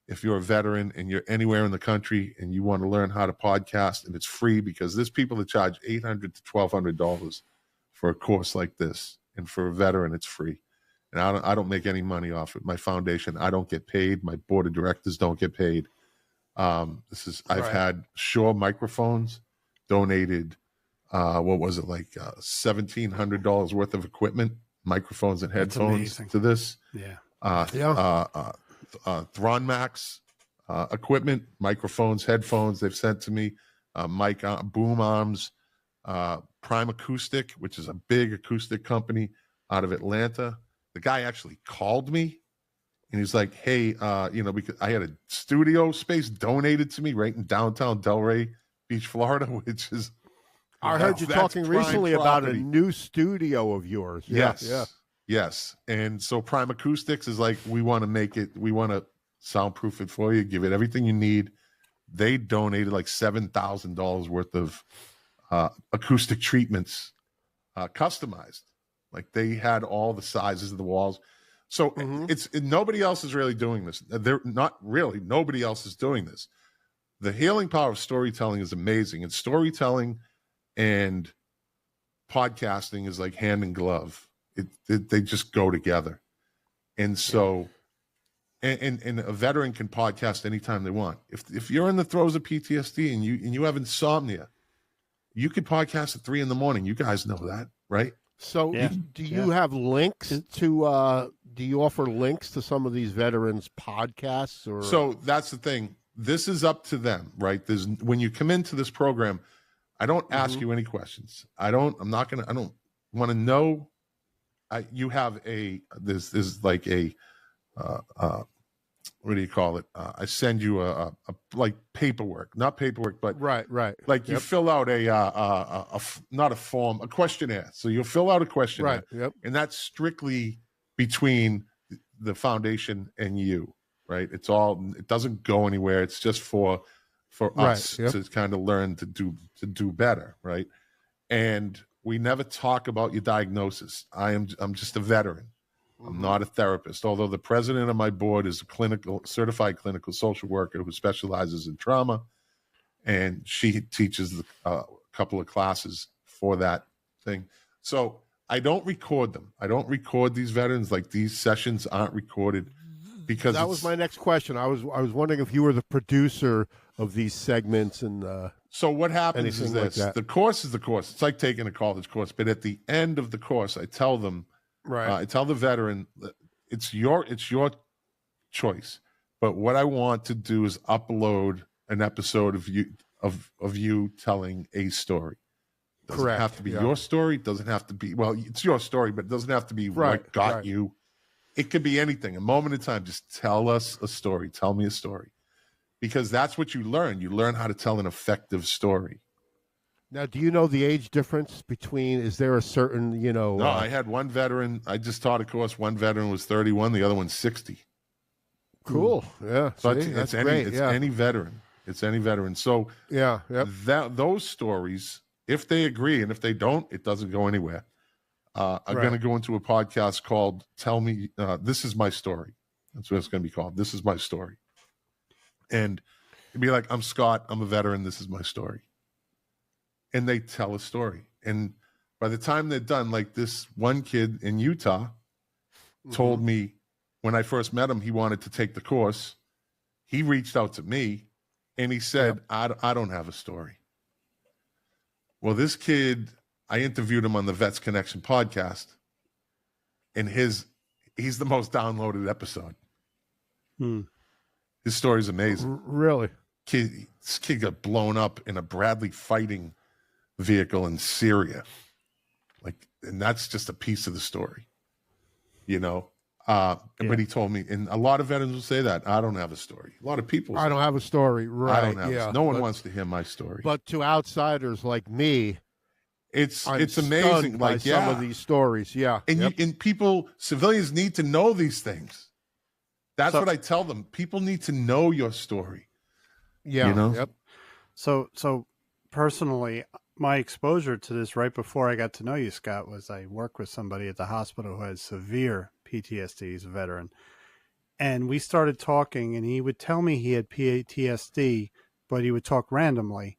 If you're a veteran and you're anywhere in the country and you want to learn how to podcast, and it's free, because there's people that charge $800 to $1,200 for a course like this. And for a veteran, it's free. And I don't make any money off it. My foundation, I don't get paid. My board of directors don't get paid. I've had Shure microphones donated. What was it, like $1,700 worth of equipment, microphones and headphones to this. Thron Max equipment, microphones, headphones they've sent to me, mic boom arms, Prime Acoustic, which is a big acoustic company out of Atlanta. The guy actually called me and he's like, hey, because I had a studio space donated to me right in downtown Delray Beach, Florida, which is, I heard you talking recently about a new studio of yours. Yes. And so Prime Acoustics is like, we want to soundproof it for you, give it everything you need. They donated like $7,000 worth of acoustic treatments, customized. Like, they had all the sizes of the walls. So nobody else is really doing this. Nobody else is doing this. The healing power of storytelling is amazing. And storytelling and podcasting is like hand in glove. They just go together. And so, and a veteran can podcast anytime they want. If you're in the throes of PTSD and you have insomnia, you could podcast at 3 a.m. You guys know that, right? So do you have links to, do you offer links to some of these veterans' podcasts? Or So that's the thing. This is up to them, right? When you come into this program, I don't ask you any questions. I don't want to know. You have there's like a, what do you call it? I send you a like paperwork, not paperwork, but right. Like you fill out not a form, a questionnaire. So you'll fill out a questionnaire, and that's strictly between the foundation and you, right? It doesn't go anywhere. It's just for us to kind of learn to do better, right? And we never talk about your diagnosis. I'm just a veteran. I'm not a therapist, although the president of my board is a certified clinical social worker who specializes in trauma, and she teaches a couple of classes for that thing. So I don't record them. I don't record these veterans. Like, these sessions aren't recorded because that was my next question. I was wondering if you were the producer of these segments and so what happens is this: like the course is the course. It's like taking a college course, but at the end of the course, I tell them. Right. I tell the veteran, it's your choice. But what I want to do is upload an episode of you telling a story. Doesn't Correct. have to be your story. It doesn't have to be, well, it's your story, but it doesn't have to be what got you. It could be anything. A moment in time. Just tell us a story. Tell me a story. Because that's what you learn. You learn how to tell an effective story. Now, do you know the age difference between, is there a certain, No, I had one veteran. I just taught a course. One veteran was 31. The other one's 60. Cool. Yeah. So See, it's any veteran. It's any veteran. So yeah, those stories, if they agree and if they don't, it doesn't go anywhere. I'm going to go into a podcast called Tell Me, This Is My Story. That's what it's going to be called. This Is My Story. And it'd be like, I'm Scott. I'm a veteran. This is my story. And they tell a story. And by the time they're done, like this one kid in Utah told me when I first met him, he wanted to take the course. He reached out to me and he said, I don't have a story. Well, this kid, I interviewed him on the Vets Connection podcast, and he's the most downloaded episode. His story's amazing. Really? This kid got blown up in a Bradley fighting vehicle in Syria. And that's just a piece of the story, But he told me, and a lot of veterans will say that, I don't have a story. A lot of people say, I don't have a story. Right. I don't have no one wants to hear my story. But to outsiders like me, it's amazing. By some of these stories. Yeah. And and people, civilians need to know these things. That's what I tell them. People need to know your story. Yeah. Yep. So personally, my exposure to this right before I got to know you, Scott, was I worked with somebody at the hospital who has severe PTSD. He's a veteran. And we started talking, and he would tell me he had PTSD, but he would talk randomly.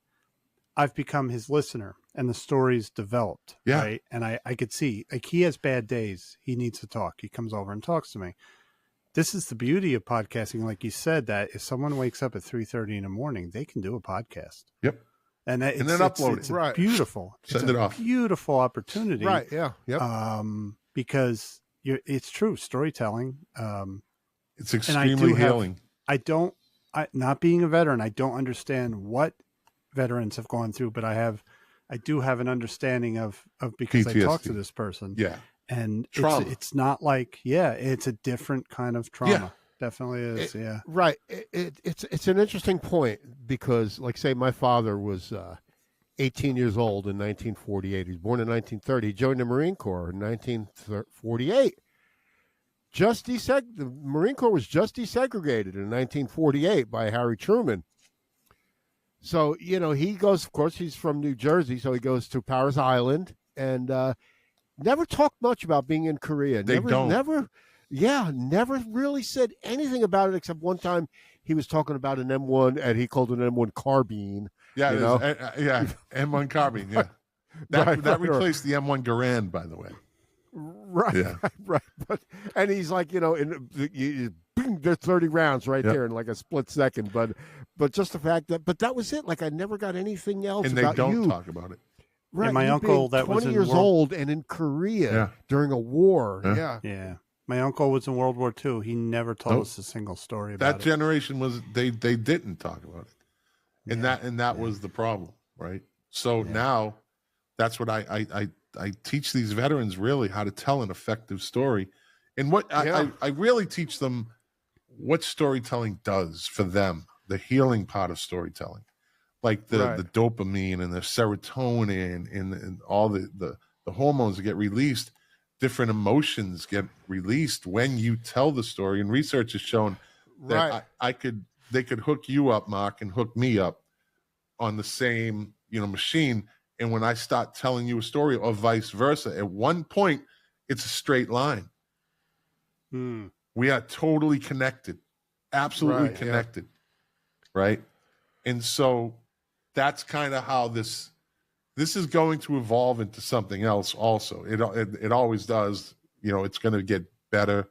I've become his listener, and the stories developed. Yeah. Right? And I could see, like, he has bad days. He needs to talk. He comes over and talks to me. This is the beauty of podcasting. Like you said, that if someone wakes up at 3:30 in the morning, they can do a podcast. Yep. And then upload it. Right. Beautiful. Send it off. Beautiful opportunity. Right. Yeah. Yep. Because it's true storytelling. It's extremely healing. Not being a veteran, I don't understand what veterans have gone through, but I do have an understanding of because PTSD. I talked to this person. Yeah. And trauma. It's not like, it's a different kind of trauma. Yeah. Definitely is. Right. It's an interesting point because, like, say my father was 18 years old in 1948. He was born in 1930. He joined the Marine Corps in 1948. The Marine Corps was just desegregated in 1948 by Harry Truman. So, he goes, of course, he's from New Jersey, so he goes to Parris Island and never talked much about being in Korea. Never really said anything about it except one time he was talking about an M1 and he called it an M1 carbine. Yeah, M1 carbine. Yeah, that replaced the M1 Garand, by the way. Right. Yeah. Right. And he's like, there's 30 rounds right there in like a split second. But just the fact that was it. Like, I never got anything else. And about they don't you. talk about it. Right. Yeah, my uncle that was 20 years old and in Korea during a war. Yeah. My uncle was in World War II. He never told us a single story about that generation. They didn't talk about it, and that was the problem, right? So now, that's what I teach these veterans, really, how to tell an effective story, and what I really teach them what storytelling does for them, the healing part of storytelling, like the dopamine and the serotonin and all the hormones that get released. Different emotions get released when you tell the story, and research has shown that they could hook you up, Mark, and hook me up on the same machine, And when I start telling you a story or vice versa, at one point, it's a straight line. We are totally connected, absolutely connected, right? And so that's kind of how this is going to evolve into something else also. It always does. You know, it's going to get better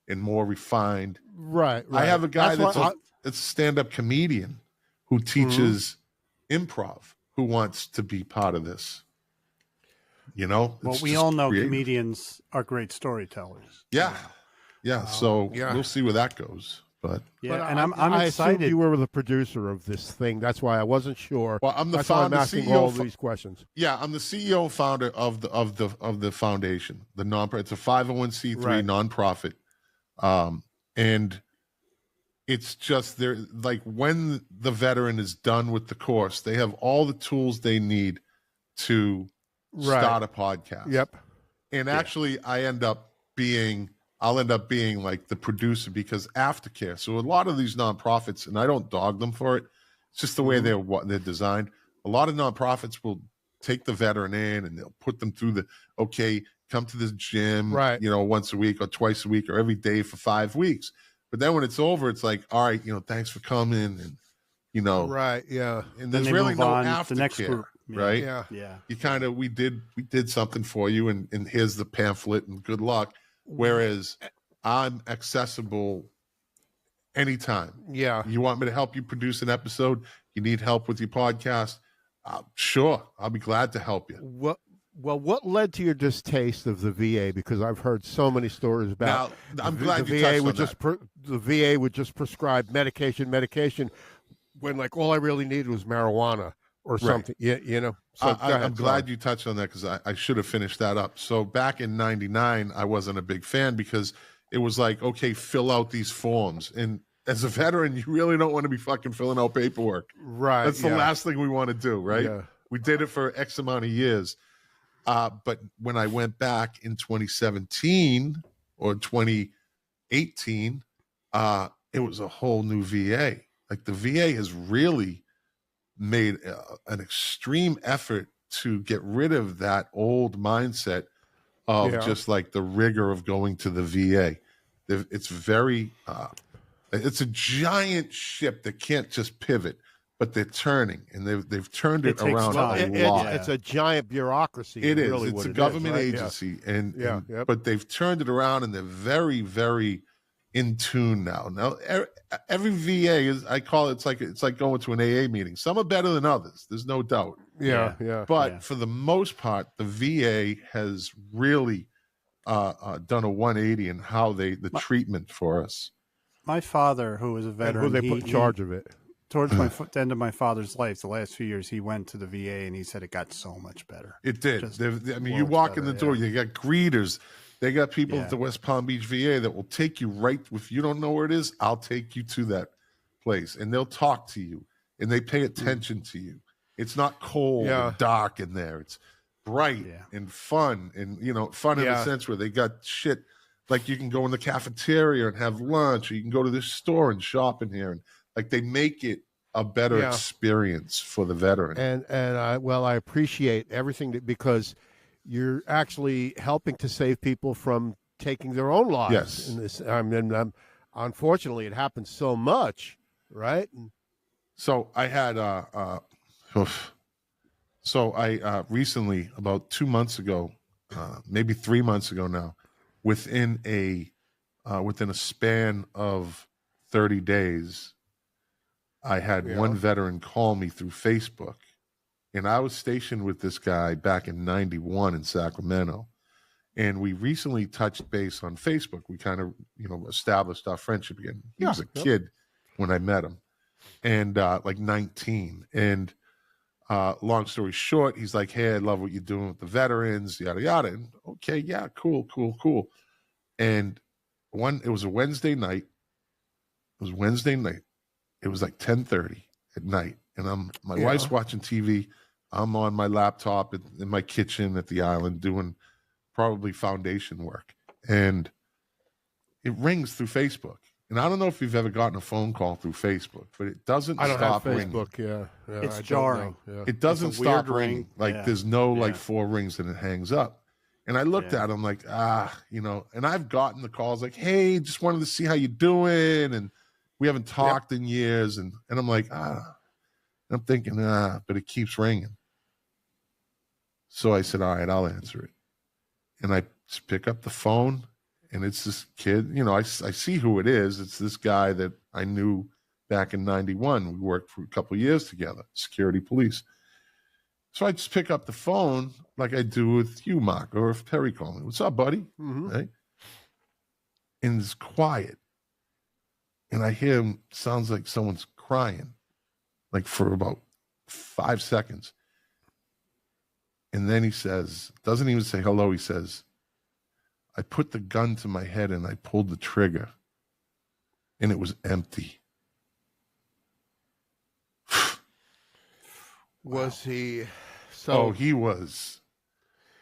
and more refined. Right. I have a guy that's a stand-up comedian who teaches improv, who wants to be part of this. You know? Well, we all know comedians are great storytellers. Yeah. Yeah. So we'll see where that goes. But and I'm excited. You were the producer of this thing. That's why I wasn't sure. Well, I'm the That's founder, why I'm asking CEO all these questions. Yeah, I'm the CEO and founder of the foundation, the nonprofit. It's a 501c3 nonprofit, and it's just there. Like when the veteran is done with the course, they have all the tools they need to start a podcast. Yep. And actually, I'll end up being like the producer because aftercare. So a lot of these nonprofits, and I don't dog them for it, it's just the way they're designed. A lot of nonprofits will take the veteran in and they'll put them through come to the gym, once a week or twice a week or every day for 5 weeks. But then when it's over, it's like, all right, thanks for coming, and and there's really no aftercare, right? Yeah. You we did something for you, and here's the pamphlet, and good luck. Whereas I'm accessible anytime. Yeah. You want me to help you produce an episode? You need help with your podcast? Sure. I'll be glad to help you. What led to your distaste of the VA? Because I've heard so many stories about I'm glad the you VA touched on that. The VA would just prescribe medication when like all I really needed was marijuana or something. Yeah, So I'm glad you touched on that because I should have finished that up. So back in '99, I wasn't a big fan because it was like, okay, fill out these forms. And as a veteran, you really don't want to be fucking filling out paperwork. Right. That's the last thing we want to do, right? Yeah. We did it for X amount of years. But when I went back in 2017 or 2018, it was a whole new VA. Like the VA has really made an extreme effort to get rid of that old mindset of just like the rigor of going to the VA. It's very, it's a giant ship that can't just pivot, but they're turning, and they've turned it around a lot. It's a giant bureaucry. It is. Really It's a government agency, but they've turned it around, and they're very, very in tune now. Now, every VA is, I call it, it's like going to an AA meeting. Some are better than others. There's no doubt. Yeah. But for the most part, the VA has really done a 180 in how the treatment for us. My father, who was a veteran, who they put in charge of it. Towards the end of my father's life, the last few years, he went to the VA, and he said it got so much better. It did. You walk in the door, you got greeters. They got people at the West Palm Beach VA that will take you right. If you don't know where it is, I'll take you to that place, and they'll talk to you, and they pay attention to you. It's not cold and dark in there. It's bright and fun, and fun in the sense where they got shit like you can go in the cafeteria and have lunch, or you can go to this store and shop in here, and like they make it a better experience for the veteran. And I appreciate everything because you're actually helping to save people from taking their own lives. Yes. In this, unfortunately, it happens so much, right? So I had, recently, about 2 months ago, maybe 3 months ago now, within a span of 30 days, I had one veteran call me through Facebook. And I was stationed with this guy back in '91 in Sacramento. And we recently touched base on Facebook. We kind of, established our friendship again. He was a kid when I met him, and like 19. And long story short, he's like, hey, I love what you're doing with the veterans, yada, yada. And okay, yeah, cool. And it was a Wednesday night. It was like 10:30 at night. And my wife's watching TV. I'm on my laptop in my kitchen at the island doing probably foundation work. And it rings through Facebook. And I don't know if you've ever gotten a phone call through Facebook, but it doesn't stop ringing. Facebook, yeah. It's jarring. Yeah. It doesn't stop ringing. Like there's no like 4 rings and it hangs up. And I looked at him like, and I've gotten the calls like, hey, just wanted to see how you're doing. And we haven't talked in years. And I'm like, I'm thinking, but it keeps ringing. So I said, all right, I'll answer it. And I just pick up the phone and it's this kid, I see who it is. It's this guy that I knew back in 91. We worked for a couple of years together, security police. So I just pick up the phone like I do with you, Mark, or if Perry called me. What's up, buddy? Mm-hmm. Right? And it's quiet. And I hear him, sounds like someone's crying, like for about 5 seconds. And then he says, doesn't even say hello. He says, I put the gun to my head and I pulled the trigger and it was empty. Was he? He was.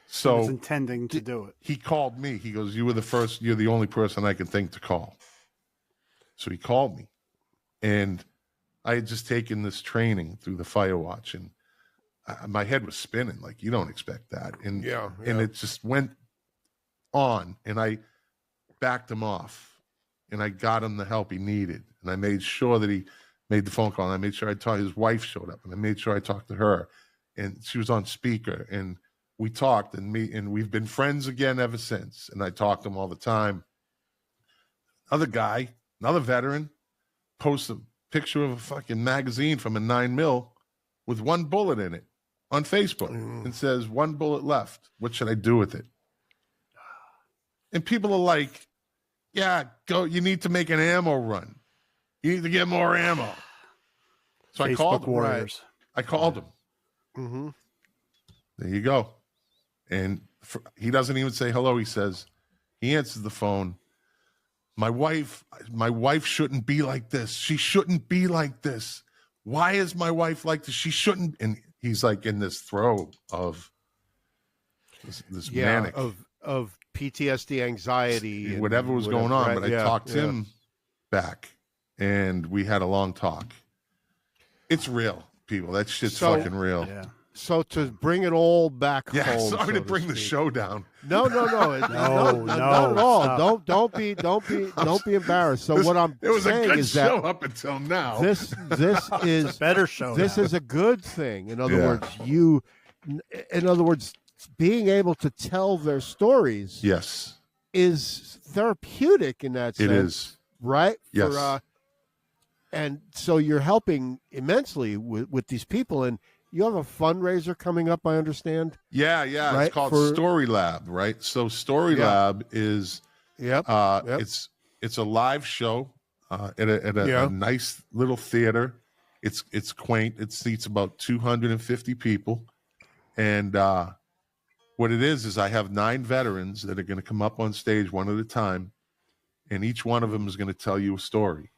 So he was intending to do it. He called me. He goes, you're the only person I can think to call. So he called me. And I had just taken this training through the Fire Watch and my head was spinning. Like, you don't expect that. And and it just went on and I backed him off and I got him the help he needed. And I made sure that he made the phone call and I made sure his wife showed up and I made sure I talked to her and she was on speaker and we talked and we've been friends again ever since. And I talk to him all the time. Another veteran posts a picture of a fucking magazine from a 9mm with 1 bullet in it on Facebook and says 1 bullet left. What should I do with it? And people are like, yeah, go. You need to make an ammo run. You need to get more ammo. So I called him. Warriors. I called him. Mm-hmm. There you go. And he doesn't even say hello. He answers the phone. My wife shouldn't be like this. She shouldn't be like this. Why is my wife like this? She shouldn't. And he's like in this throw of this manic of PTSD, anxiety, whatever was going on. Right? But I talked him back, and we had a long talk. It's real, people. That shit's fucking real. Yeah. So to bring it all back home. Sorry to bring the show down. No, not at all. Don't be embarrassed. So what I'm saying is that show up until now. This is a better show. This is a good thing. In other words, being able to tell their stories, is therapeutic in that sense. It is, right? Yes. And so you're helping immensely with these people and. You have a fundraiser coming up, I understand. Yeah. Right? It's called Story Lab, right? So Story Lab is it's a live show at a nice little theater. It's quaint. It seats about 250 people. And what it is I have 9 veterans that are going to come up on stage one at a time, and each one of them is going to tell you a story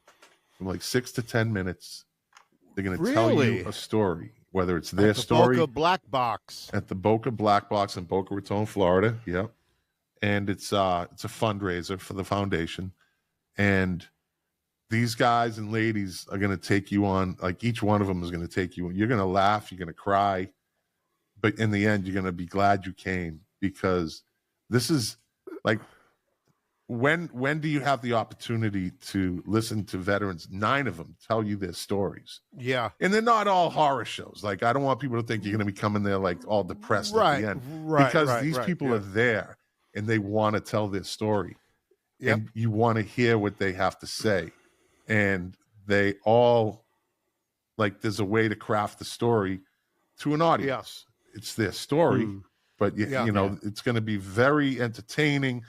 from like 6 to 10 minutes. They're going to tell you a story. Whether it's their story. Boca Black Box. At the Boca Black Box in Boca Raton, Florida. Yep. And it's a fundraiser for the foundation. And these guys and ladies are going to take you on, like each one of them is going to take you. You're going to laugh. You're going to cry. But in the end, you're going to be glad you came because this is like, when do you have the opportunity to listen to veterans, 9 of them, tell you their stories? Yeah. And they're not all horror shows. Like, I don't want people to think you're going to be coming there like all depressed at the end. Because these people are there and they want to tell their story. Yep. And you want to hear what they have to say. And they all, like, there's a way to craft the story to an audience. Yeah. It's their story, but, it's going to be very entertaining.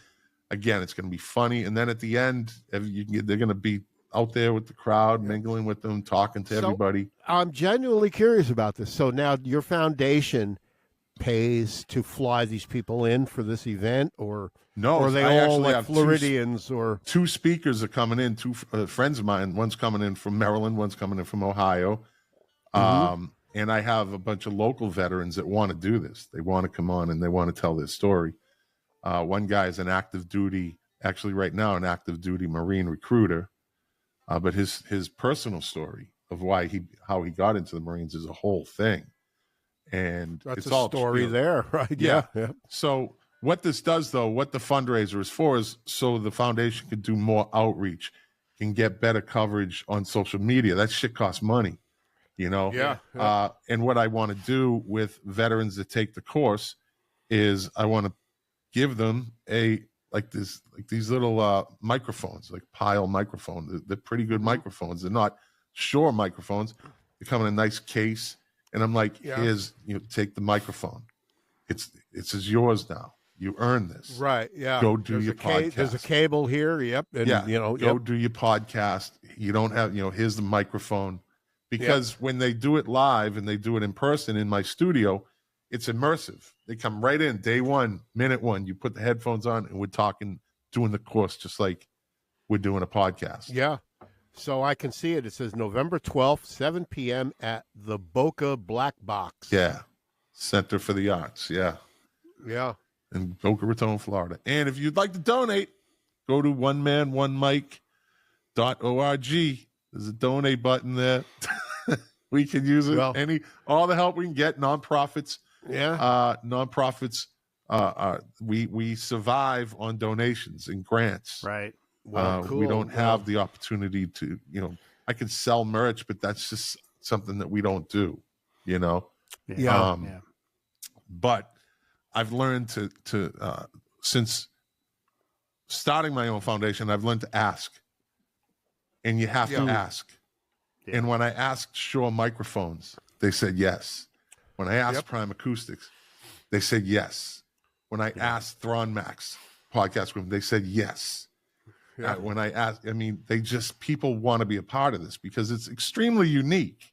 Again, it's going to be funny. And then at the end, they're going to be out there with the crowd, mingling with them, talking to everybody. I'm genuinely curious about this. So now your foundation pays to fly these people in for this event, or are they all like Floridians? Or 2 speakers are coming in, 2 friends of mine. One's coming in from Maryland, one's coming in from Ohio. And I have a bunch of local veterans that want to do this. They want to come on and they want to tell their story. One guy is an active duty Marine recruiter But his personal story of how he got into the Marines is a whole thing. And That's it's a all story there, right? Yeah. Yeah. So what this does, though, what the fundraiser is for, is so the foundation can do more outreach, can get better coverage on social media. That shit costs money, you know? Yeah. And what I want to do with veterans that take the course is I want to give them these little microphones, like Pile microphones. They're pretty good microphones. They're not Shure microphones. They come in a nice case. And I'm like, here's, take the microphone. It's yours now. You earn this. Right. Yeah. Go do your podcast. There's a cable here. Yep. And, go do your podcast. You don't have, here's the microphone. Because when they do it live and they do it in person in my studio, it's immersive. They come right in day one, minute one. You put the headphones on and we're talking, doing the course just like we're doing a podcast. Yeah. So I can see it. It says November 12th, 7 p.m. at the Boca Black Box. Yeah. Center for the Arts. Yeah. Yeah. In Boca Raton, Florida. And if you'd like to donate, go to oneman1mic.org. There's a donate button there. We can use it. All the help we can get. Nonprofits. Yeah. Nonprofits. We survive on donations and grants. Right. Well, cool. We don't have the opportunity to, I can sell merch, but that's just something that we don't do, Yeah. But I've learned to since starting my own foundation, I've learned to ask, and you have to ask. Yeah. And when I asked Shure microphones, they said yes. When I asked Prime Acoustics, they said yes. When I asked Thrawn Max podcast room, they said yes. Yeah. When I ask, people want to be a part of this because it's extremely unique.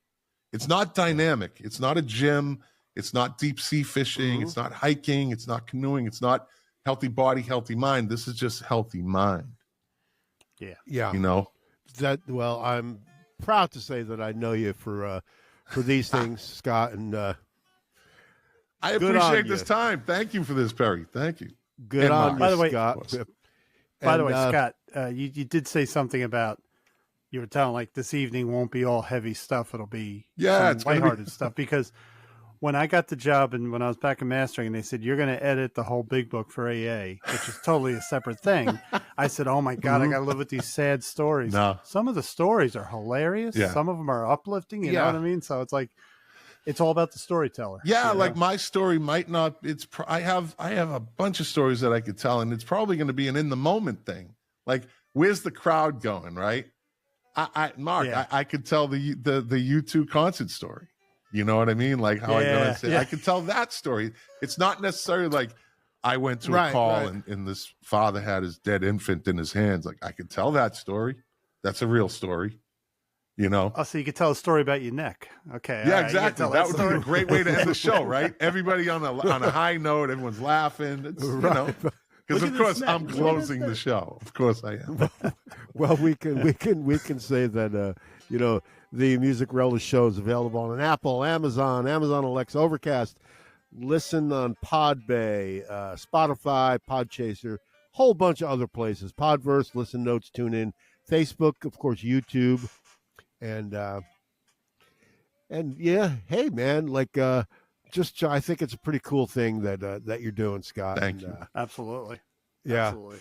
It's not dynamic. It's not a gym. It's not deep sea fishing. It's not hiking. It's not canoeing. It's not healthy body, healthy mind. This is just healthy mind. Yeah. Yeah. I'm proud to say that I know you for these things, Scott. And I appreciate this time. Thank you for this, Perry. Thank you. Good on you, by the way, Scott. By the way, Scott, you did say something about you were telling like this evening won't be all heavy stuff. It'll be it's lighthearted stuff because when I got the job and when I was back in mastering and they said, you're going to edit the whole big book for AA, which is totally a separate thing. I said, oh my God, I got to live with these sad stories. No. Some of the stories are hilarious. Yeah. Some of them are uplifting. You know what I mean? So it's like, it's all about the storyteller. Yeah, like my story might not. I have a bunch of stories that I could tell, and it's probably going to be an in the moment thing. Like, where's the crowd going? Right, Mark, I could tell the U2 concert story. You know what I mean? Like how I could tell that story. It's not necessarily like I went to a call and this father had his dead infant in his hands. Like I could tell that story. That's a real story. Oh, so you could tell a story about your neck. Okay. Yeah, exactly. That would be a great way to end the show, right? Everybody on a high note. Everyone's laughing. It's, because of course I'm closing the show. Of course I am. Well, we can say that the Music Relish show is available on Apple, Amazon Alexa, Overcast. Listen on Podbay, Spotify, Podchaser, whole bunch of other places. Podverse, Listen Notes, Tune In, Facebook, of course, YouTube. And hey man, I think it's a pretty cool thing that you're doing, Scott. Thank you. Absolutely. Yeah. Absolutely.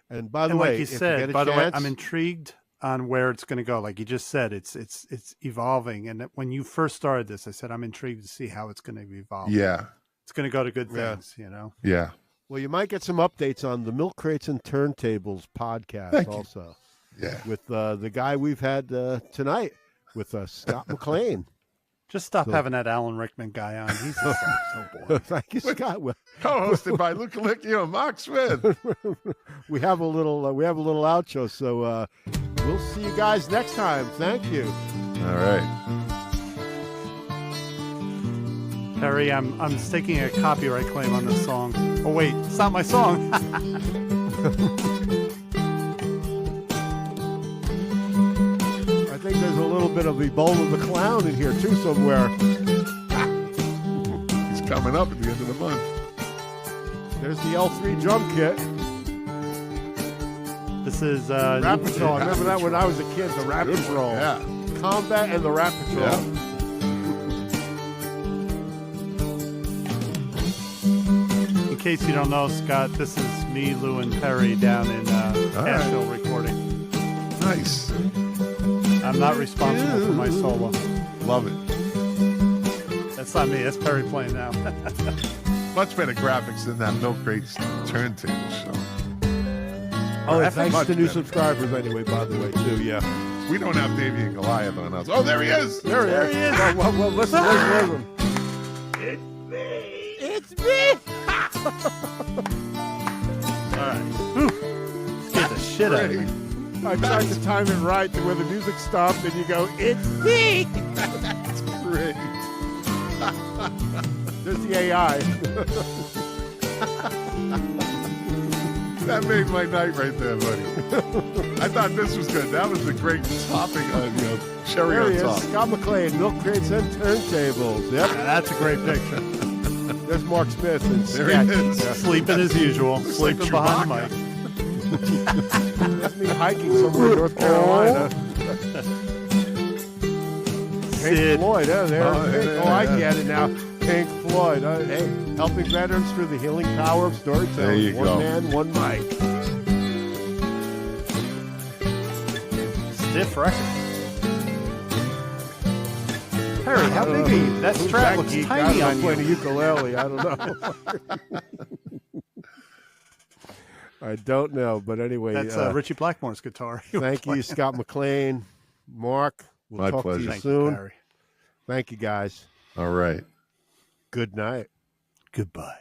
And by the way, like you said, by the way, I'm intrigued on where it's going to go. Like you just said, it's evolving. And when you first started this, I said I'm intrigued to see how it's going to evolve. Yeah. It's going to go to good things, Yeah. Well, you might get some updates on the Milk Crates and Turntables podcast also. Yeah, with the guy we've had tonight with Scott McLean. Just stop having that Alan Rickman guy on. He's so boring. Thank you, Scott. Co-hosted by Luke Alicchio and Mark Smith. We have a little outro, so we'll see you guys next time. Thank you. All right, Perry. I'm staking a copyright claim on this song. Oh wait, it's not my song. I think there's a little bit of Ebola the Clown in here too somewhere. He's coming up at the end of the month. There's the L3 drum kit. This is Rap Patrol. I remember that when I was a kid. The Rap Patrol. Yeah. Combat and the Rap Patrol. Yeah. In case you don't know, Scott, this is me, Lou, and Perry down in Asheville recording. Nice. I'm not responsible for my solo. Love it. That's not me. That's Perry playing now. Much better graphics than that Milk Crates turntable show. Oh, thanks to new subscribers anyway, by the way, too, yeah. We don't have Davey and Goliath on us. Oh, there he is! There he is. Well, listen. It's me. It's me. All right. Get the shit out of me. I tried to time it right to where the music stopped and you go, it's me. That's great. There's the AI. That made my night right there, buddy. I thought this was good. That was a great topping on, cherry There on he top. is, Scott McLean, Milk Crates and Turntables. Yep. Yeah, that's a great picture. There's Mark Smith and There he is. Yeah. Sleeping as usual. Sleeping behind the mic. That's me hiking somewhere in North Carolina. Pink Sid. Floyd, there. yeah, I get it now. Pink Floyd. Hey, helping veterans through the healing power of storytelling. There you one go. man, one mic. Stiff record. Perry, how big are you? That strap looks tiny on playing a you. ukulele. I don't know. I don't know, but anyway. That's Ritchie Blackmore's guitar. Thank you, Scott McLean. Mark, we'll My talk pleasure. to you Thank you, soon. Perry. Thank you, guys. All right. Good night. Goodbye.